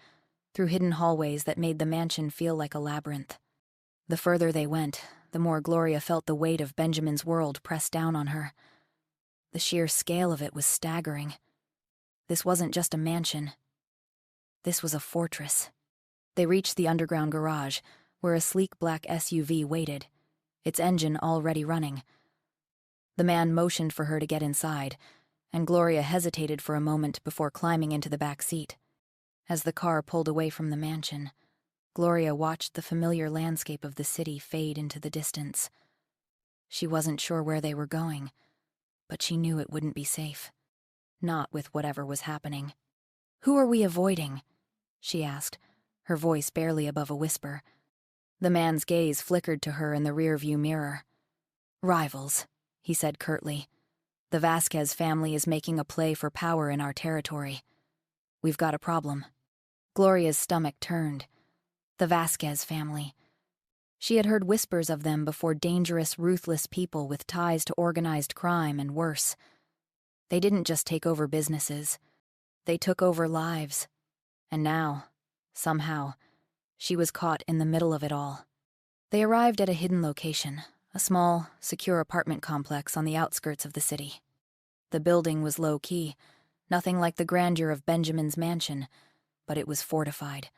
through hidden hallways that made the mansion feel like a labyrinth. The further they went, the more Gloria felt the weight of Benjamin's world press down on her. The sheer scale of it was staggering. This wasn't just a mansion. This was a fortress. They reached the underground garage, where a sleek black SUV waited, its engine already running. The man motioned for her to get inside, and Gloria hesitated for a moment before climbing into the back seat. As the car pulled away from the mansion, Gloria watched the familiar landscape of the city fade into the distance. She wasn't sure where they were going, but she knew it wouldn't be safe. Not with whatever was happening. "Who are we avoiding?" she asked, her voice barely above a whisper. The man's gaze flickered to her in the rearview mirror. "Rivals," he said curtly. "The Vasquez family is making a play for power in our territory. We've got a problem." Gloria's stomach turned. The Vasquez family. She had heard whispers of them before, dangerous, ruthless people with ties to organized crime and worse. They didn't just take over businesses. They took over lives. And now, somehow, she was caught in the middle of it all. They arrived at a hidden location, a small, secure apartment complex on the outskirts of the city. The building was low-key, nothing like the grandeur of Benjamin's mansion, but it was fortified,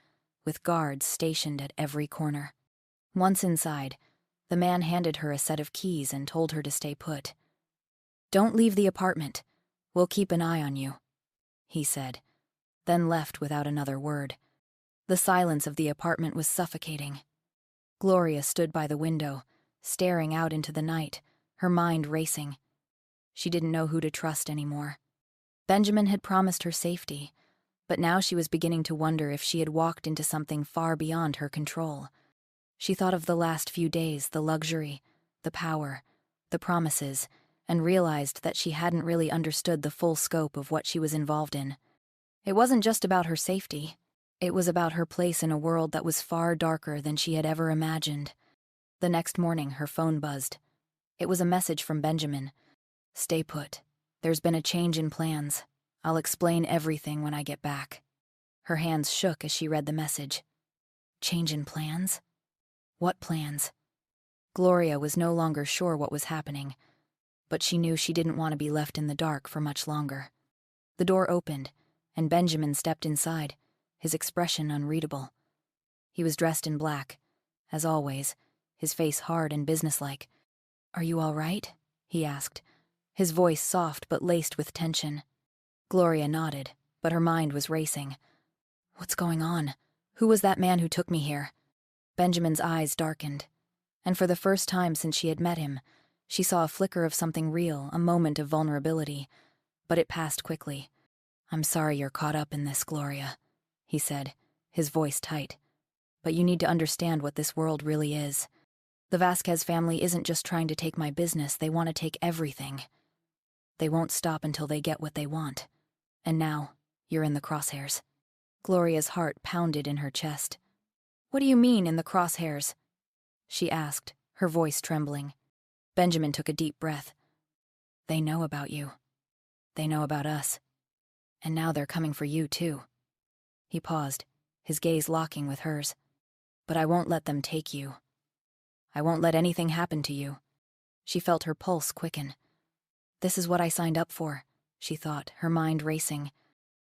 with guards stationed at every corner. Once inside, the man handed her a set of keys and told her to stay put. "Don't leave the apartment. We'll keep an eye on you," he said, then left without another word. The silence of the apartment was suffocating. Gloria stood by the window, staring out into the night, her mind racing. She didn't know who to trust anymore. Benjamin had promised her safety, but now she was beginning to wonder if she had walked into something far beyond her control. She thought of the last few days, the luxury, the power, the promises, and realized that she hadn't really understood the full scope of what she was involved in. It wasn't just about her safety. It was about her place in a world that was far darker than she had ever imagined. The next morning, her phone buzzed. It was a message from Benjamin. "Stay put. There's been a change in plans. I'll explain everything when I get back." Her hands shook as she read the message. Change in plans? What plans? Gloria was no longer sure what was happening, but she knew she didn't want to be left in the dark for much longer. The door opened, and Benjamin stepped inside, his expression unreadable. He was dressed in black, as always, his face hard and businesslike. "Are you all right?" he asked, his voice soft but laced with tension. Gloria nodded, but her mind was racing. "What's going on? Who was that man who took me here?" Benjamin's eyes darkened, and for the first time since she had met him, she saw a flicker of something real, a moment of vulnerability, but it passed quickly. "I'm sorry you're caught up in this, Gloria," he said, his voice tight. "But you need to understand what this world really is. The Vasquez family isn't just trying to take my business, they want to take everything. They won't stop until they get what they want. And now, you're in the crosshairs." Gloria's heart pounded in her chest. "What do you mean, in the crosshairs?" she asked, her voice trembling. Benjamin took a deep breath. "They know about you. They know about us. And now they're coming for you, too." He paused, his gaze locking with hers. "But I won't let them take you. I won't let anything happen to you." She felt her pulse quicken. This is what I signed up for, she thought, her mind racing.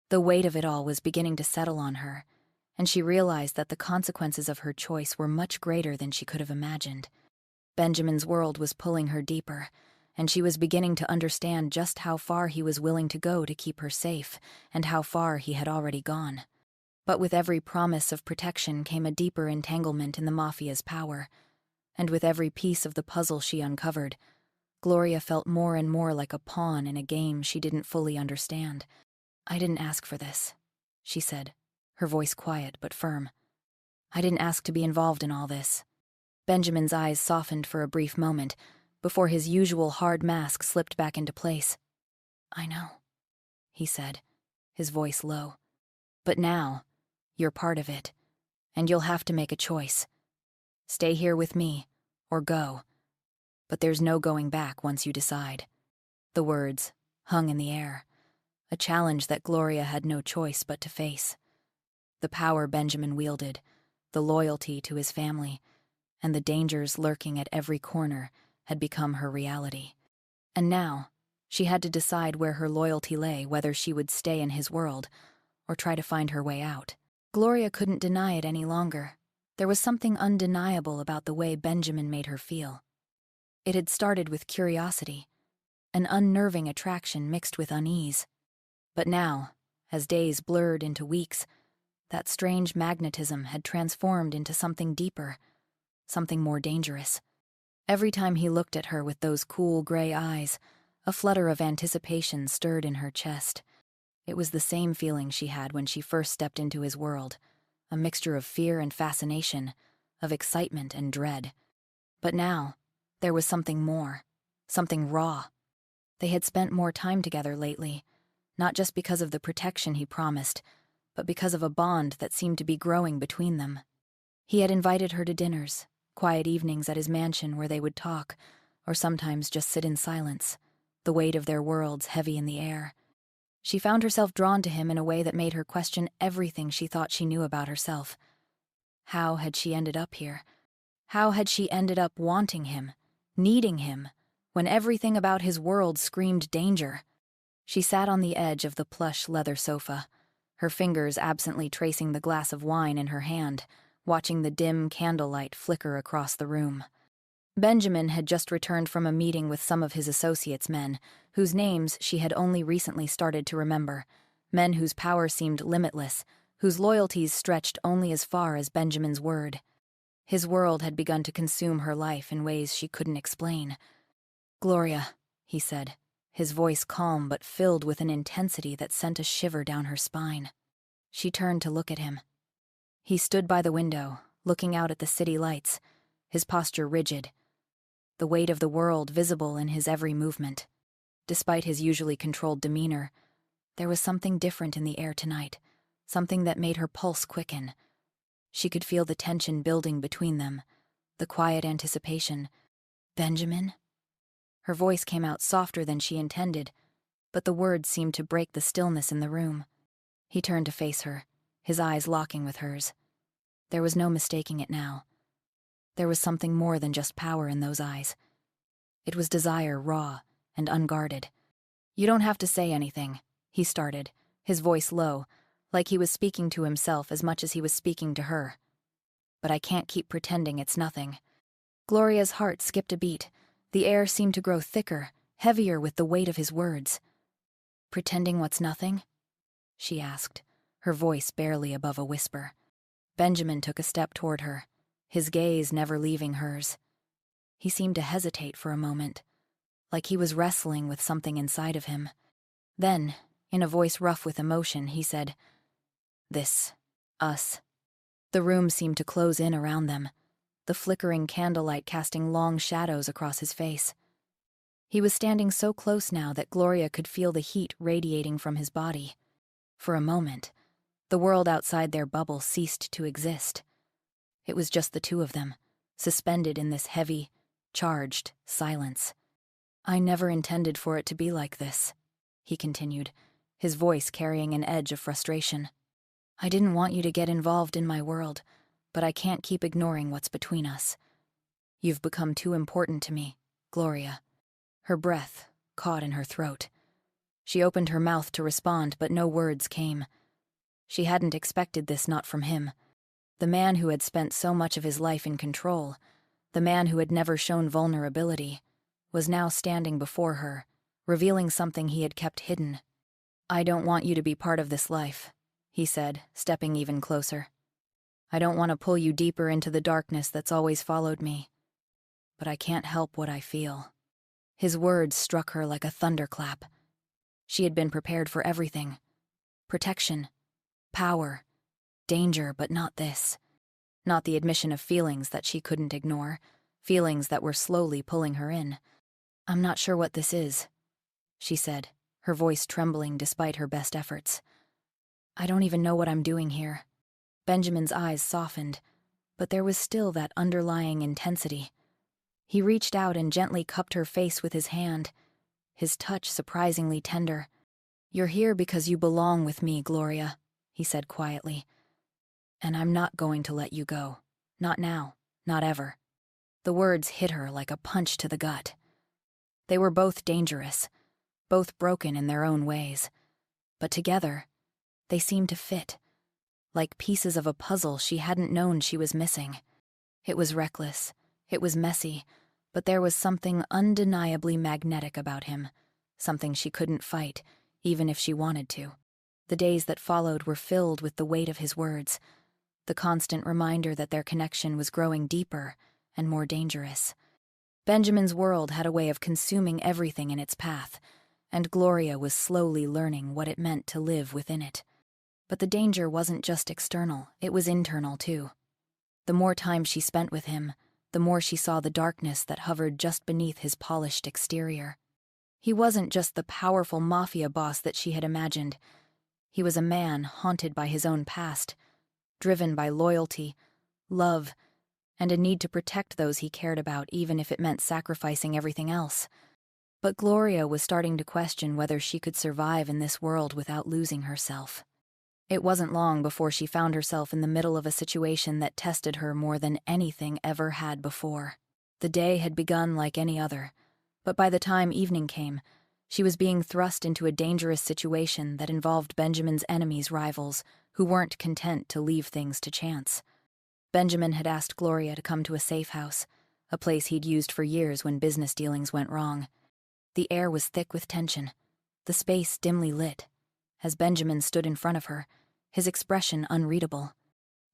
The weight of it all was beginning to settle on her, and she realized that the consequences of her choice were much greater than she could have imagined. Benjamin's world was pulling her deeper, and she was beginning to understand just how far he was willing to go to keep her safe, and how far he had already gone. But with every promise of protection came a deeper entanglement in the Mafia's power, and with every piece of the puzzle she uncovered, Gloria felt more and more like a pawn in a game she didn't fully understand. "I didn't ask for this," she said, her voice quiet but firm. "I didn't ask to be involved in all this." Benjamin's eyes softened for a brief moment, before his usual hard mask slipped back into place. "I know," he said, his voice low. But now, you're part of it, and you'll have to make a choice. Stay here with me, or go. But there's no going back once you decide. The words hung in the air, a challenge that Gloria had no choice but to face. The power Benjamin wielded, the loyalty to his family, and the dangers lurking at every corner had become her reality. And now, she had to decide where her loyalty lay, whether she would stay in his world or try to find her way out. Gloria couldn't deny it any longer. There was something undeniable about the way Benjamin made her feel. It had started with curiosity, an unnerving attraction mixed with unease. But now, as days blurred into weeks, that strange magnetism had transformed into something deeper, something more dangerous. Every time he looked at her with those cool gray eyes, a flutter of anticipation stirred in her chest. It was the same feeling she had when she first stepped into his world, a mixture of fear and fascination, of excitement and dread. But now, there was something more, something raw. They had spent more time together lately, not just because of the protection he promised, but because of a bond that seemed to be growing between them. He had invited her to dinners, quiet evenings at his mansion where they would talk, or sometimes just sit in silence, the weight of their worlds heavy in the air. She found herself drawn to him in a way that made her question everything she thought she knew about herself. How had she ended up here? How had she ended up wanting him, needing him, when everything about his world screamed danger? She sat on the edge of the plush leather sofa, her fingers absently tracing the glass of wine in her hand, watching the dim candlelight flicker across the room. Benjamin had just returned from a meeting with some of his associates' men, whose names she had only recently started to remember, men whose power seemed limitless, whose loyalties stretched only as far as Benjamin's word. His world had begun to consume her life in ways she couldn't explain. "Gloria," he said, his voice calm but filled with an intensity that sent a shiver down her spine. She turned to look at him. He stood by the window, looking out at the city lights, his posture rigid, the weight of the world visible in his every movement. Despite his usually controlled demeanor, there was something different in the air tonight, something that made her pulse quicken. She could feel the tension building between them, the quiet anticipation. "Benjamin?" Her voice came out softer than she intended, but the words seemed to break the stillness in the room. He turned to face her, his eyes locking with hers. There was no mistaking it now. There was something more than just power in those eyes. It was desire, raw and unguarded. "You don't have to say anything," he started, his voice low, like he was speaking to himself as much as he was speaking to her. "But I can't keep pretending it's nothing." Gloria's heart skipped a beat. The air seemed to grow thicker, heavier with the weight of his words. "Pretending what's nothing?" she asked, her voice barely above a whisper. Benjamin took a step toward her, his gaze never leaving hers. He seemed to hesitate for a moment, like he was wrestling with something inside of him. Then, in a voice rough with emotion, he said, Us." The room seemed to close in around them, the flickering candlelight casting long shadows across his face. He was standing so close now that Gloria could feel the heat radiating from his body. For a moment, the world outside their bubble ceased to exist. It was just the two of them, suspended in this heavy, charged silence. "I never intended for it to be like this," he continued, his voice carrying an edge of frustration. "I didn't want you to get involved in my world, but I can't keep ignoring what's between us. You've become too important to me, Gloria." Her breath caught in her throat. She opened her mouth to respond, but no words came. She hadn't expected this, not from him. The man who had spent so much of his life in control, the man who had never shown vulnerability, was now standing before her, revealing something he had kept hidden. "I don't want you to be part of this life," he said, stepping even closer. "I don't want to pull you deeper into the darkness that's always followed me. But I can't help what I feel." His words struck her like a thunderclap. She had been prepared for everything. Protection, power, danger, but not this. Not the admission of feelings that she couldn't ignore, feelings that were slowly pulling her in. "I'm not sure what this is," she said, her voice trembling despite her best efforts. I don't even know what I'm doing here. Benjamin's eyes softened, but there was still that underlying intensity. He reached out and gently cupped her face with his hand, his touch surprisingly tender. "You're here because you belong with me, Gloria," he said quietly. "And I'm not going to let you go. Not now, not ever." The words hit her like a punch to the gut. They were both dangerous, both broken in their own ways. But together, they seemed to fit, like pieces of a puzzle she hadn't known she was missing. It was reckless, it was messy, but there was something undeniably magnetic about him, something she couldn't fight, even if she wanted to. The days that followed were filled with the weight of his words, the constant reminder that their connection was growing deeper and more dangerous. Benjamin's world had a way of consuming everything in its path, and Gloria was slowly learning what it meant to live within it. But the danger wasn't just external, it was internal too. The more time she spent with him, the more she saw the darkness that hovered just beneath his polished exterior. He wasn't just the powerful mafia boss that she had imagined. He was a man haunted by his own past, driven by loyalty, love, and a need to protect those he cared about, even if it meant sacrificing everything else. But Gloria was starting to question whether she could survive in this world without losing herself. It wasn't long before she found herself in the middle of a situation that tested her more than anything ever had before. The day had begun like any other, but by the time evening came, she was being thrust into a dangerous situation that involved Benjamin's enemies' rivals, who weren't content to leave things to chance. Benjamin had asked Gloria to come to a safe house, a place he'd used for years when business dealings went wrong. The air was thick with tension, the space dimly lit. As Benjamin stood in front of her, his expression unreadable.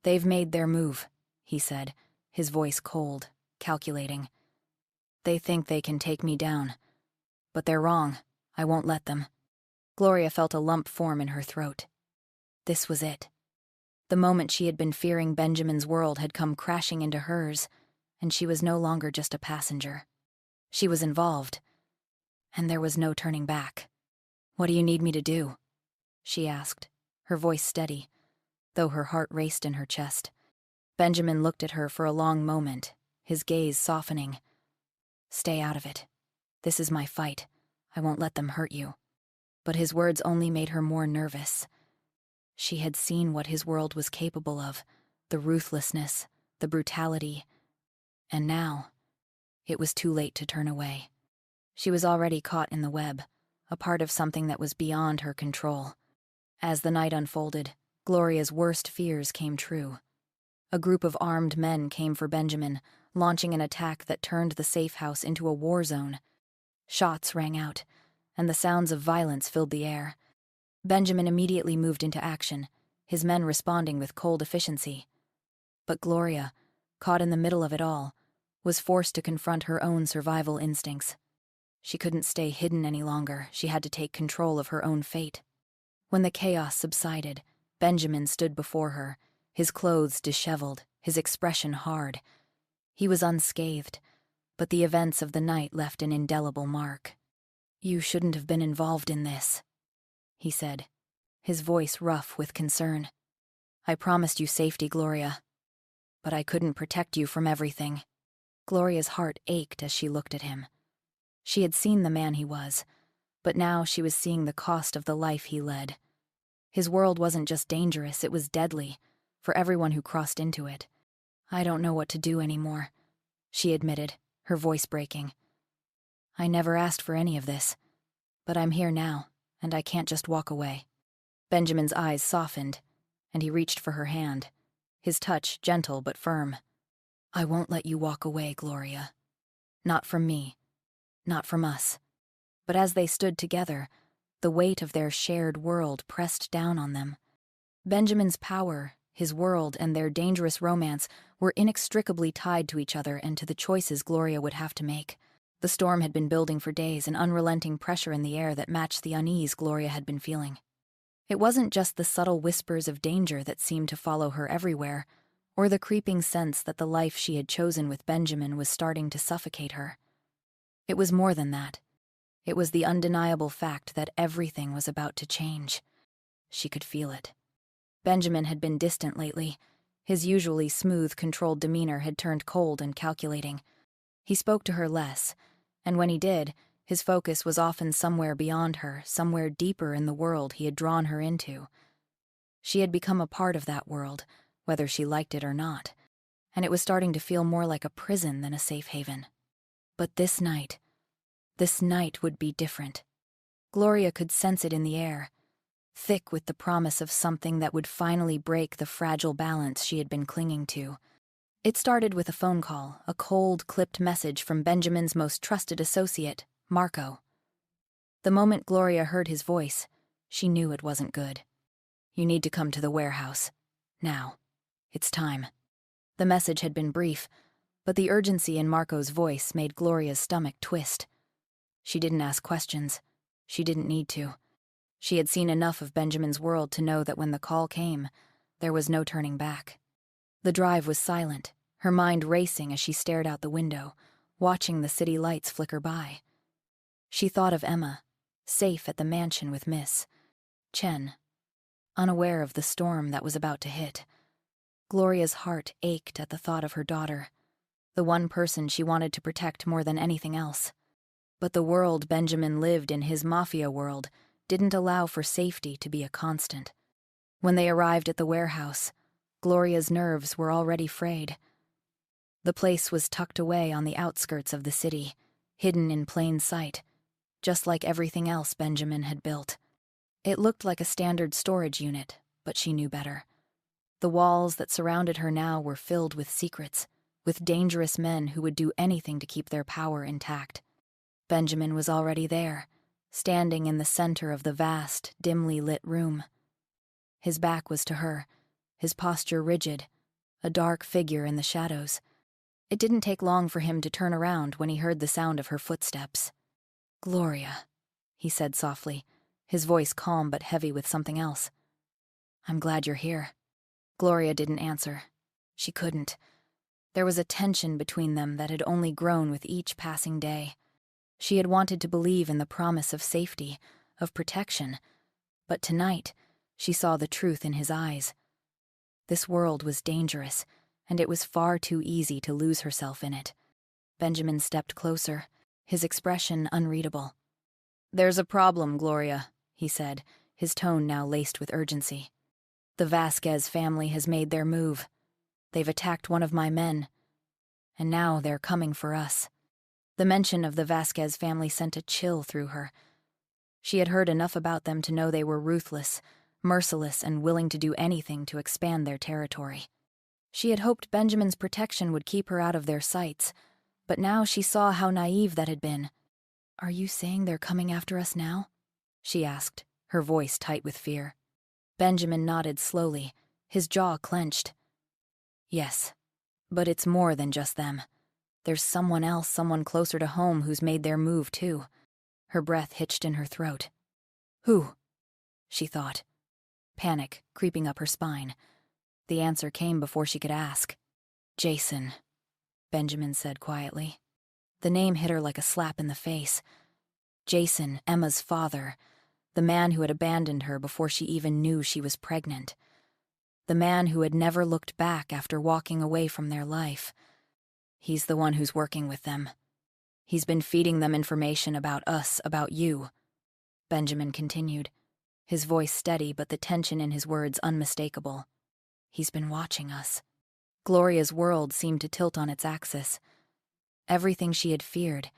"They've made their move," he said, his voice cold, calculating. "They think they can take me down. But they're wrong. I won't let them." Gloria felt a lump form in her throat. This was it. The moment she had been fearing Benjamin's world had come crashing into hers, and she was no longer just a passenger. She was involved, and there was no turning back. "What do you need me to do?" she asked, her voice steady, though her heart raced in her chest. Benjamin looked at her for a long moment, his gaze softening. "Stay out of it. This is my fight. I won't let them hurt you." But his words only made her more nervous. She had seen what his world was capable of, the ruthlessness, the brutality, and now it was too late to turn away. She was already caught in the web, a part of something that was beyond her control. As the night unfolded, Gloria's worst fears came true. A group of armed men came for Benjamin, launching an attack that turned the safe house into a war zone. Shots rang out, and the sounds of violence filled the air. Benjamin immediately moved into action, his men responding with cold efficiency. But Gloria, caught in the middle of it all, was forced to confront her own survival instincts. She couldn't stay hidden any longer. She had to take control of her own fate. When the chaos subsided, Benjamin stood before her, his clothes disheveled, his expression hard. He was unscathed, but the events of the night left an indelible mark. "You shouldn't have been involved in this," he said, his voice rough with concern. "I promised you safety, Gloria, but I couldn't protect you from everything." Gloria's heart ached as she looked at him. She had seen the man he was, but now she was seeing the cost of the life he led. His world wasn't just dangerous, it was deadly, for everyone who crossed into it. "I don't know what to do anymore," she admitted, her voice breaking. "I never asked for any of this, but I'm here now, and I can't just walk away." Benjamin's eyes softened, and he reached for her hand, his touch gentle but firm. "I won't let you walk away, Gloria. Not from me, not from us." But as they stood together, the weight of their shared world pressed down on them. Benjamin's power, his world, and their dangerous romance were inextricably tied to each other and to the choices Gloria would have to make. The storm had been building for days, an unrelenting pressure in the air that matched the unease Gloria had been feeling. It wasn't just the subtle whispers of danger that seemed to follow her everywhere, or the creeping sense that the life she had chosen with Benjamin was starting to suffocate her. It was more than that. It was the undeniable fact that everything was about to change. She could feel it, Benjamin had been distant lately. His usually smooth, controlled demeanor had turned cold and calculating. He spoke to her less, and when he did, his focus was often somewhere beyond her, somewhere deeper in the world he had drawn her into. She had become a part of that world, whether she liked it or not, and it was starting to feel more like a prison than a safe haven. But this night would be different. Gloria could sense it in the air, thick with the promise of something that would finally break the fragile balance she had been clinging to. It started with a phone call, a cold, clipped message from Benjamin's most trusted associate, Marco. The moment Gloria heard his voice, she knew it wasn't good. "You need to come to the warehouse. Now. It's time." The message had been brief, but the urgency in Marco's voice made Gloria's stomach twist. She didn't ask questions. She didn't need to. She had seen enough of Benjamin's world to know that when the call came, there was no turning back. The drive was silent, her mind racing as she stared out the window, watching the city lights flicker by. She thought of Emma, safe at the mansion with Miss Chen, unaware of the storm that was about to hit. Gloria's heart ached at the thought of her daughter, the one person she wanted to protect more than anything else. But the world Benjamin lived in, his Mafia world, didn't allow for safety to be a constant. When they arrived at the warehouse, Gloria's nerves were already frayed. The place was tucked away on the outskirts of the city, hidden in plain sight, just like everything else Benjamin had built. It looked like a standard storage unit, but she knew better. The walls that surrounded her now were filled with secrets, with dangerous men who would do anything to keep their power intact. Benjamin was already there, standing in the center of the vast, dimly lit room. His back was to her, his posture rigid, a dark figure in the shadows. It didn't take long for him to turn around when he heard the sound of her footsteps. "Gloria," he said softly, his voice calm but heavy with something else. "I'm glad you're here." Gloria didn't answer. She couldn't. There was a tension between them that had only grown with each passing day. She had wanted to believe in the promise of safety, of protection, but tonight she saw the truth in his eyes. This world was dangerous, and it was far too easy to lose herself in it. Benjamin stepped closer, his expression unreadable. "There's a problem, Gloria," he said, his tone now laced with urgency. "The Vasquez family has made their move. They've attacked one of my men, and now they're coming for us." The mention of the Vasquez family sent a chill through her. She had heard enough about them to know they were ruthless, merciless, and willing to do anything to expand their territory. She had hoped Benjamin's protection would keep her out of their sights, but now she saw how naive that had been. "Are you saying they're coming after us now?" she asked, her voice tight with fear. Benjamin nodded slowly, his jaw clenched. "Yes, but it's more than just them. There's someone else, someone closer to home who's made their move too." Her breath hitched in her throat. "Who?" she thought, panic creeping up her spine. The answer came before she could ask. "Jason," Benjamin said quietly. The name hit her like a slap in the face. Jason, Emma's father, the man who had abandoned her before she even knew she was pregnant. The man who had never looked back after walking away from their life. He's the one who's working with them. He's been feeding them information about us, about you," Benjamin continued, his voice steady but the tension in his words unmistakable. "He's been watching us." Gloria's world seemed to tilt on its axis. Everything she had feared,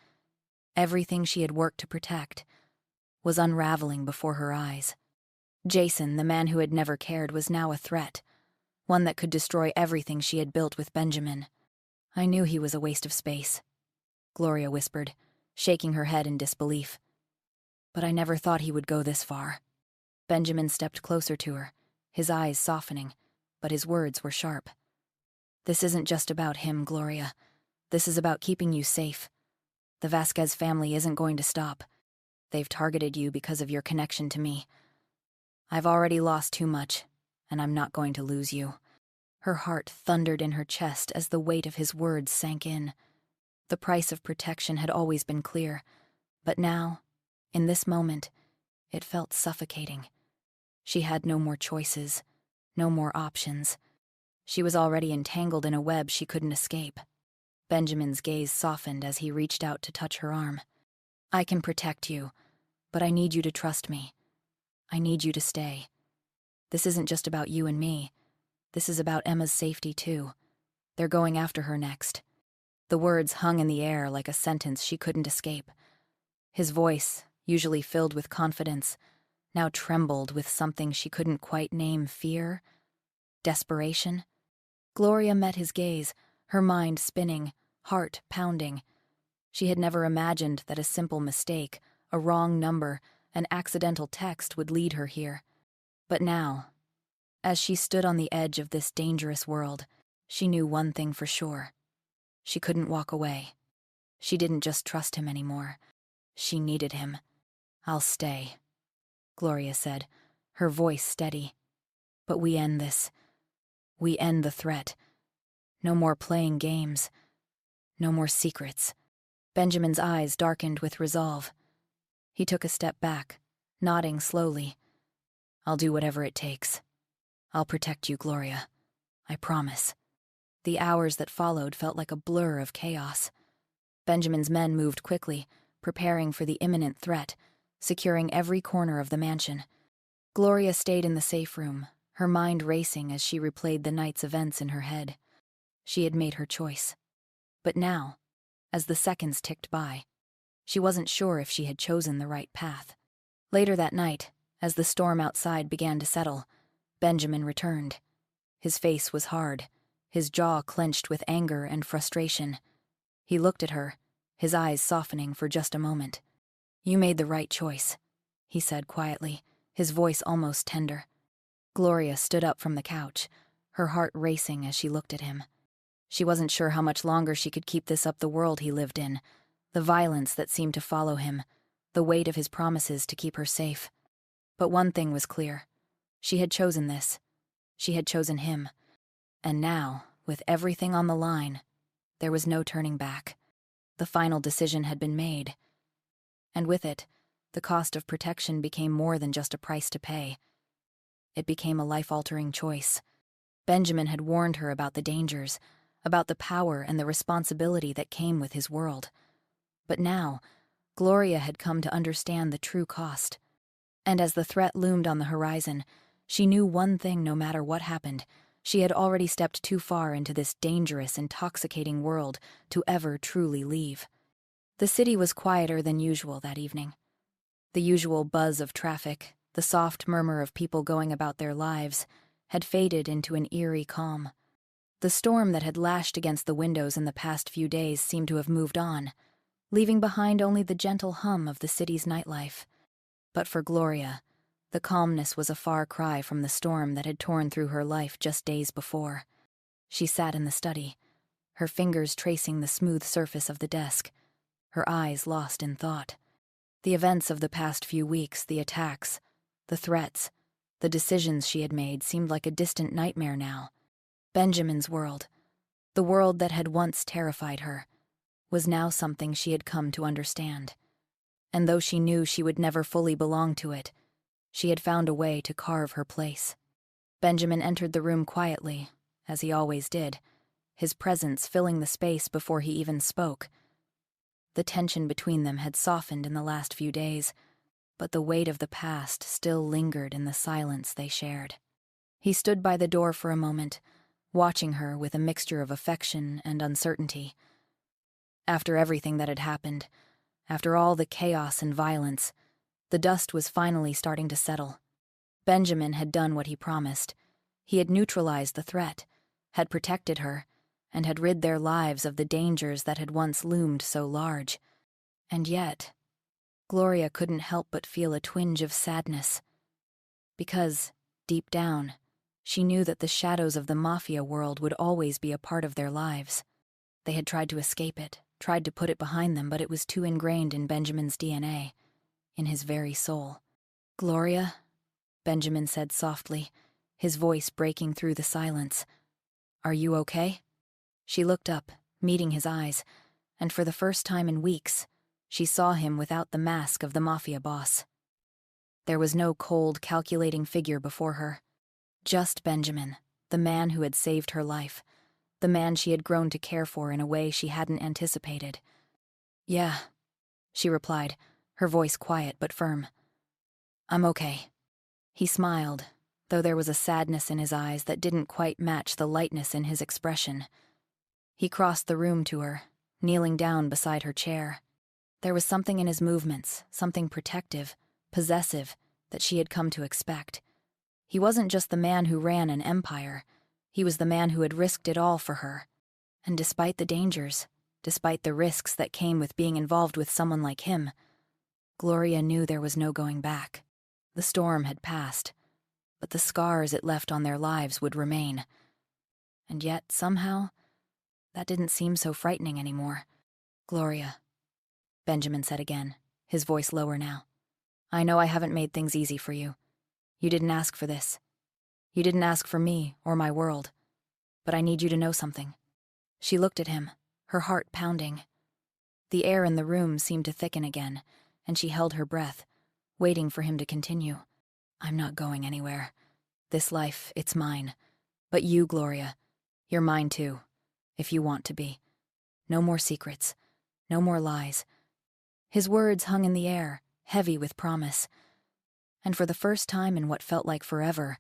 everything she had worked to protect, was unraveling before her eyes. Jason, the man who had never cared, was now a threat, one that could destroy everything she had built with Benjamin. "I knew he was a waste of space," Gloria whispered, shaking her head in disbelief. "But I never thought he would go this far." Benjamin stepped closer to her, his eyes softening, but his words were sharp. "This isn't just about him, Gloria. This is about keeping you safe. The Vasquez family isn't going to stop. They've targeted you because of your connection to me. I've already lost too much, and I'm not going to lose you." Her heart thundered in her chest as the weight of his words sank in. The price of protection had always been clear, but now, in this moment, it felt suffocating. She had no more choices, No more options. She was already entangled in a web she couldn't escape. Benjamin's gaze softened as he reached out to touch her arm. I can protect you, but I need you to trust me. I need you to stay. This isn't just about you and me. This is about Emma's safety, too. They're going after her next. The words hung in the air like a sentence she couldn't escape. His voice, usually filled with confidence, now trembled with something she couldn't quite name. Fear? Desperation? Gloria met his gaze, her mind spinning, heart pounding. She had never imagined that a simple mistake, a wrong number, an accidental text would lead her here. But now, as she stood on the edge of this dangerous world, she knew one thing for sure. She couldn't walk away. She didn't just trust him anymore. She needed him. I'll stay, Gloria said, her voice steady. But we end this. We end the threat. No more playing games. No more secrets. Benjamin's eyes darkened with resolve. He took a step back, nodding slowly. I'll do whatever it takes. I'll protect you, Gloria. I promise. The hours that followed felt like a blur of chaos. Benjamin's men moved quickly, preparing for the imminent threat, securing every corner of the mansion. Gloria stayed in the safe room, her mind racing as she replayed the night's events in her head. She had made her choice. But now, as the seconds ticked by, she wasn't sure if she had chosen the right path. Later that night, as the storm outside began to settle, Benjamin returned. His face was hard, his jaw clenched with anger and frustration. He looked at her, his eyes softening for just a moment. You made the right choice, he said quietly, his voice almost tender. Gloria stood up from the couch, her heart racing as she looked at him. She wasn't sure how much longer she could keep this up the world he lived in, the violence that seemed to follow him, the weight of his promises to keep her safe. But one thing was clear. She had chosen this. She had chosen him. And now, with everything on the line, there was no turning back. The final decision had been made. And with it, the cost of protection became more than just a price to pay. It became a life-altering choice. Benjamin had warned her about the dangers, about the power and the responsibility that came with his world. But now, Gloria had come to understand the true cost. And as the threat loomed on the horizon, she knew one thing: no matter what happened, she had already stepped too far into this dangerous, intoxicating world to ever truly leave. The city was quieter than usual that evening. The usual buzz of traffic, the soft murmur of people going about their lives, had faded into an eerie calm. The storm that had lashed against the windows in the past few days seemed to have moved on, leaving behind only the gentle hum of the city's nightlife. But for Gloria, the calmness was a far cry from the storm that had torn through her life just days before. She sat in the study, her fingers tracing the smooth surface of the desk, her eyes lost in thought. The events of the past few weeks, the attacks, the threats, the decisions she had made seemed like a distant nightmare now. Benjamin's world, the world that had once terrified her, was now something she had come to understand. And though she knew she would never fully belong to it, she had found a way to carve her place. Benjamin entered the room quietly, as he always did, his presence filling the space before he even spoke. The tension between them had softened in the last few days, but the weight of the past still lingered in the silence they shared. He stood by the door for a moment, watching her with a mixture of affection and uncertainty. After everything that had happened, after all the chaos and violence, the dust was finally starting to settle. Benjamin had done what he promised. He had neutralized the threat, had protected her, and had rid their lives of the dangers that had once loomed so large. And yet, Gloria couldn't help but feel a twinge of sadness. Because, deep down, she knew that the shadows of the Mafia world would always be a part of their lives. They had tried to escape it, tried to put it behind them, but it was too ingrained in Benjamin's DNA, in his very soul. Gloria, Benjamin said softly, his voice breaking through the silence. Are you okay? She looked up, meeting his eyes, and for the first time in weeks, she saw him without the mask of the Mafia boss. There was no cold, calculating figure before her. Just Benjamin, the man who had saved her life, the man she had grown to care for in a way she hadn't anticipated. "Yeah," she replied, her voice quiet but firm. "I'm okay." He smiled, though there was a sadness in his eyes that didn't quite match the lightness in his expression. He crossed the room to her, kneeling down beside her chair. There was something in his movements, something protective, possessive, that she had come to expect. He wasn't just the man who ran an empire. He was the man who had risked it all for her. And despite the dangers, despite the risks that came with being involved with someone like him, Gloria knew there was no going back. The storm had passed, but the scars it left on their lives would remain. And yet, somehow, that didn't seem so frightening anymore. "Gloria," Benjamin said again, his voice lower now. "I know I haven't made things easy for you. You didn't ask for this. You didn't ask for me or my world. But I need you to know something." She looked at him, her heart pounding. The air in the room seemed to thicken again, and she held her breath, waiting for him to continue. "I'm not going anywhere. This life, it's mine. But you, Gloria, you're mine too, if you want to be. No more secrets. No more lies." His words hung in the air, heavy with promise. And for the first time in what felt like forever,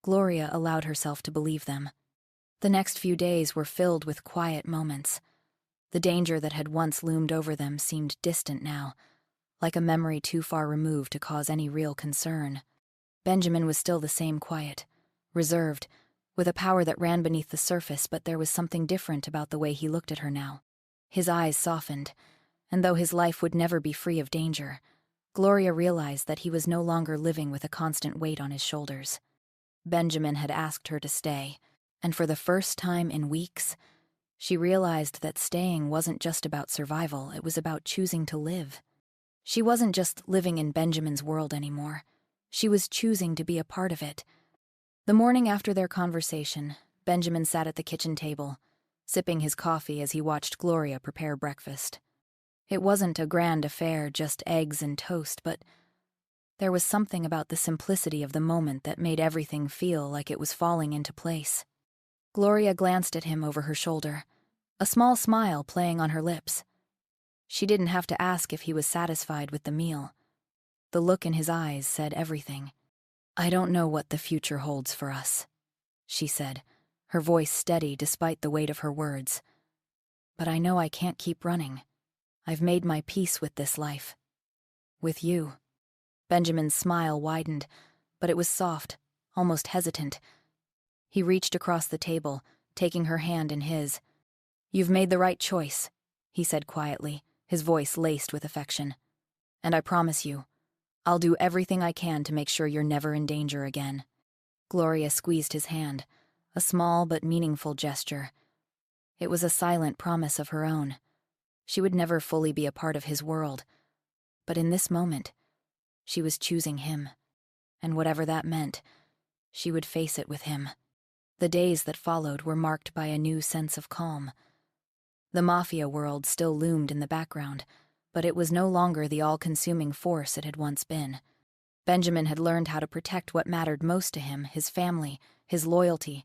Gloria allowed herself to believe them. The next few days were filled with quiet moments. The danger that had once loomed over them seemed distant now, like a memory too far removed to cause any real concern. Benjamin was still the same quiet, reserved, with a power that ran beneath the surface, but there was something different about the way he looked at her now. His eyes softened, and though his life would never be free of danger, Gloria realized that he was no longer living with a constant weight on his shoulders. Benjamin had asked her to stay, and for the first time in weeks, she realized that staying wasn't just about survival, it was about choosing to live. She wasn't just living in Benjamin's world anymore. She was choosing to be a part of it. The morning after their conversation, Benjamin sat at the kitchen table, sipping his coffee as he watched Gloria prepare breakfast. It wasn't a grand affair, just eggs and toast, but there was something about the simplicity of the moment that made everything feel like it was falling into place. Gloria glanced at him over her shoulder, a small smile playing on her lips. She didn't have to ask if he was satisfied with the meal. The look in his eyes said everything. "I don't know what the future holds for us," she said, her voice steady despite the weight of her words. "But I know I can't keep running. I've made my peace with this life. With you." Benjamin's smile widened, but it was soft, almost hesitant. He reached across the table, taking her hand in his. "You've made the right choice," he said quietly, his voice laced with affection. "And I promise you, I'll do everything I can to make sure you're never in danger again." Gloria squeezed his hand, a small but meaningful gesture. It was a silent promise of her own. She would never fully be a part of his world, but in this moment, she was choosing him. And whatever that meant, she would face it with him. The days that followed were marked by a new sense of calm. The Mafia world still loomed in the background, but it was no longer the all-consuming force it had once been. Benjamin had learned how to protect what mattered most to him, his family, his loyalty.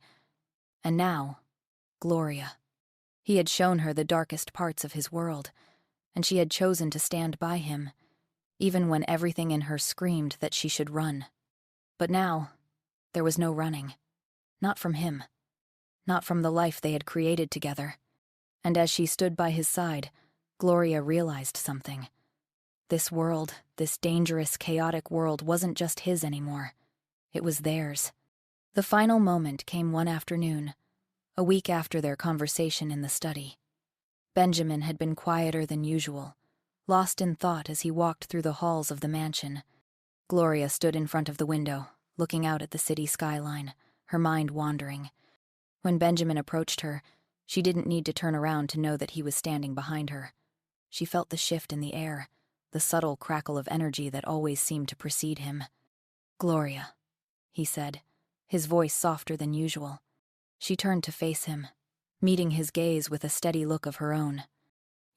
And now, Gloria. He had shown her the darkest parts of his world, and she had chosen to stand by him, even when everything in her screamed that she should run. But now, there was no running. Not from him. Not from the life they had created together. And as she stood by his side, Gloria realized something. This world, this dangerous, chaotic world, wasn't just his anymore. It was theirs. The final moment came one afternoon, a week after their conversation in the study. Benjamin had been quieter than usual, lost in thought as he walked through the halls of the mansion. Gloria stood in front of the window, looking out at the city skyline, her mind wandering. When Benjamin approached her, she didn't need to turn around to know that he was standing behind her. She felt the shift in the air, the subtle crackle of energy that always seemed to precede him. "Gloria," he said, his voice softer than usual. She turned to face him, meeting his gaze with a steady look of her own.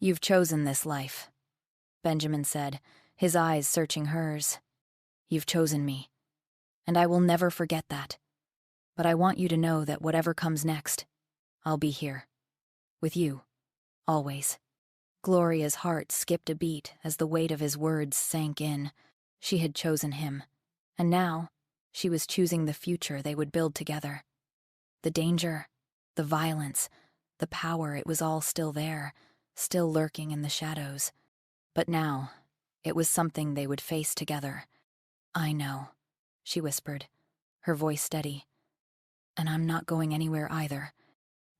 "You've chosen this life," Benjamin said, his eyes searching hers. "You've chosen me, and I will never forget that. But I want you to know that whatever comes next, I'll be here. With you. Always. Gloria's heart skipped a beat as the weight of his words sank in. She had chosen him. And now, she was choosing the future they would build together. The danger, the violence, the power, it was all still there, still lurking in the shadows. But now, it was something they would face together. I know, she whispered, her voice steady. And I'm not going anywhere either.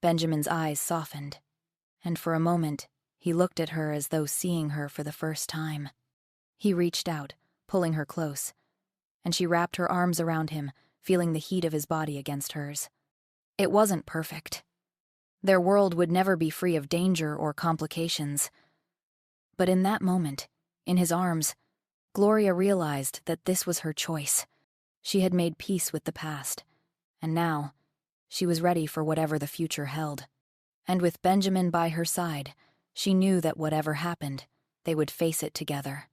Benjamin's eyes softened, and for a moment, he looked at her as though seeing her for the first time. He reached out, pulling her close, and she wrapped her arms around him, feeling the heat of his body against hers. It wasn't perfect. Their world would never be free of danger or complications. But in that moment, in his arms, Gloria realized that this was her choice. She had made peace with the past, and now, she was ready for whatever the future held. And with Benjamin by her side, she knew that whatever happened, they would face it together.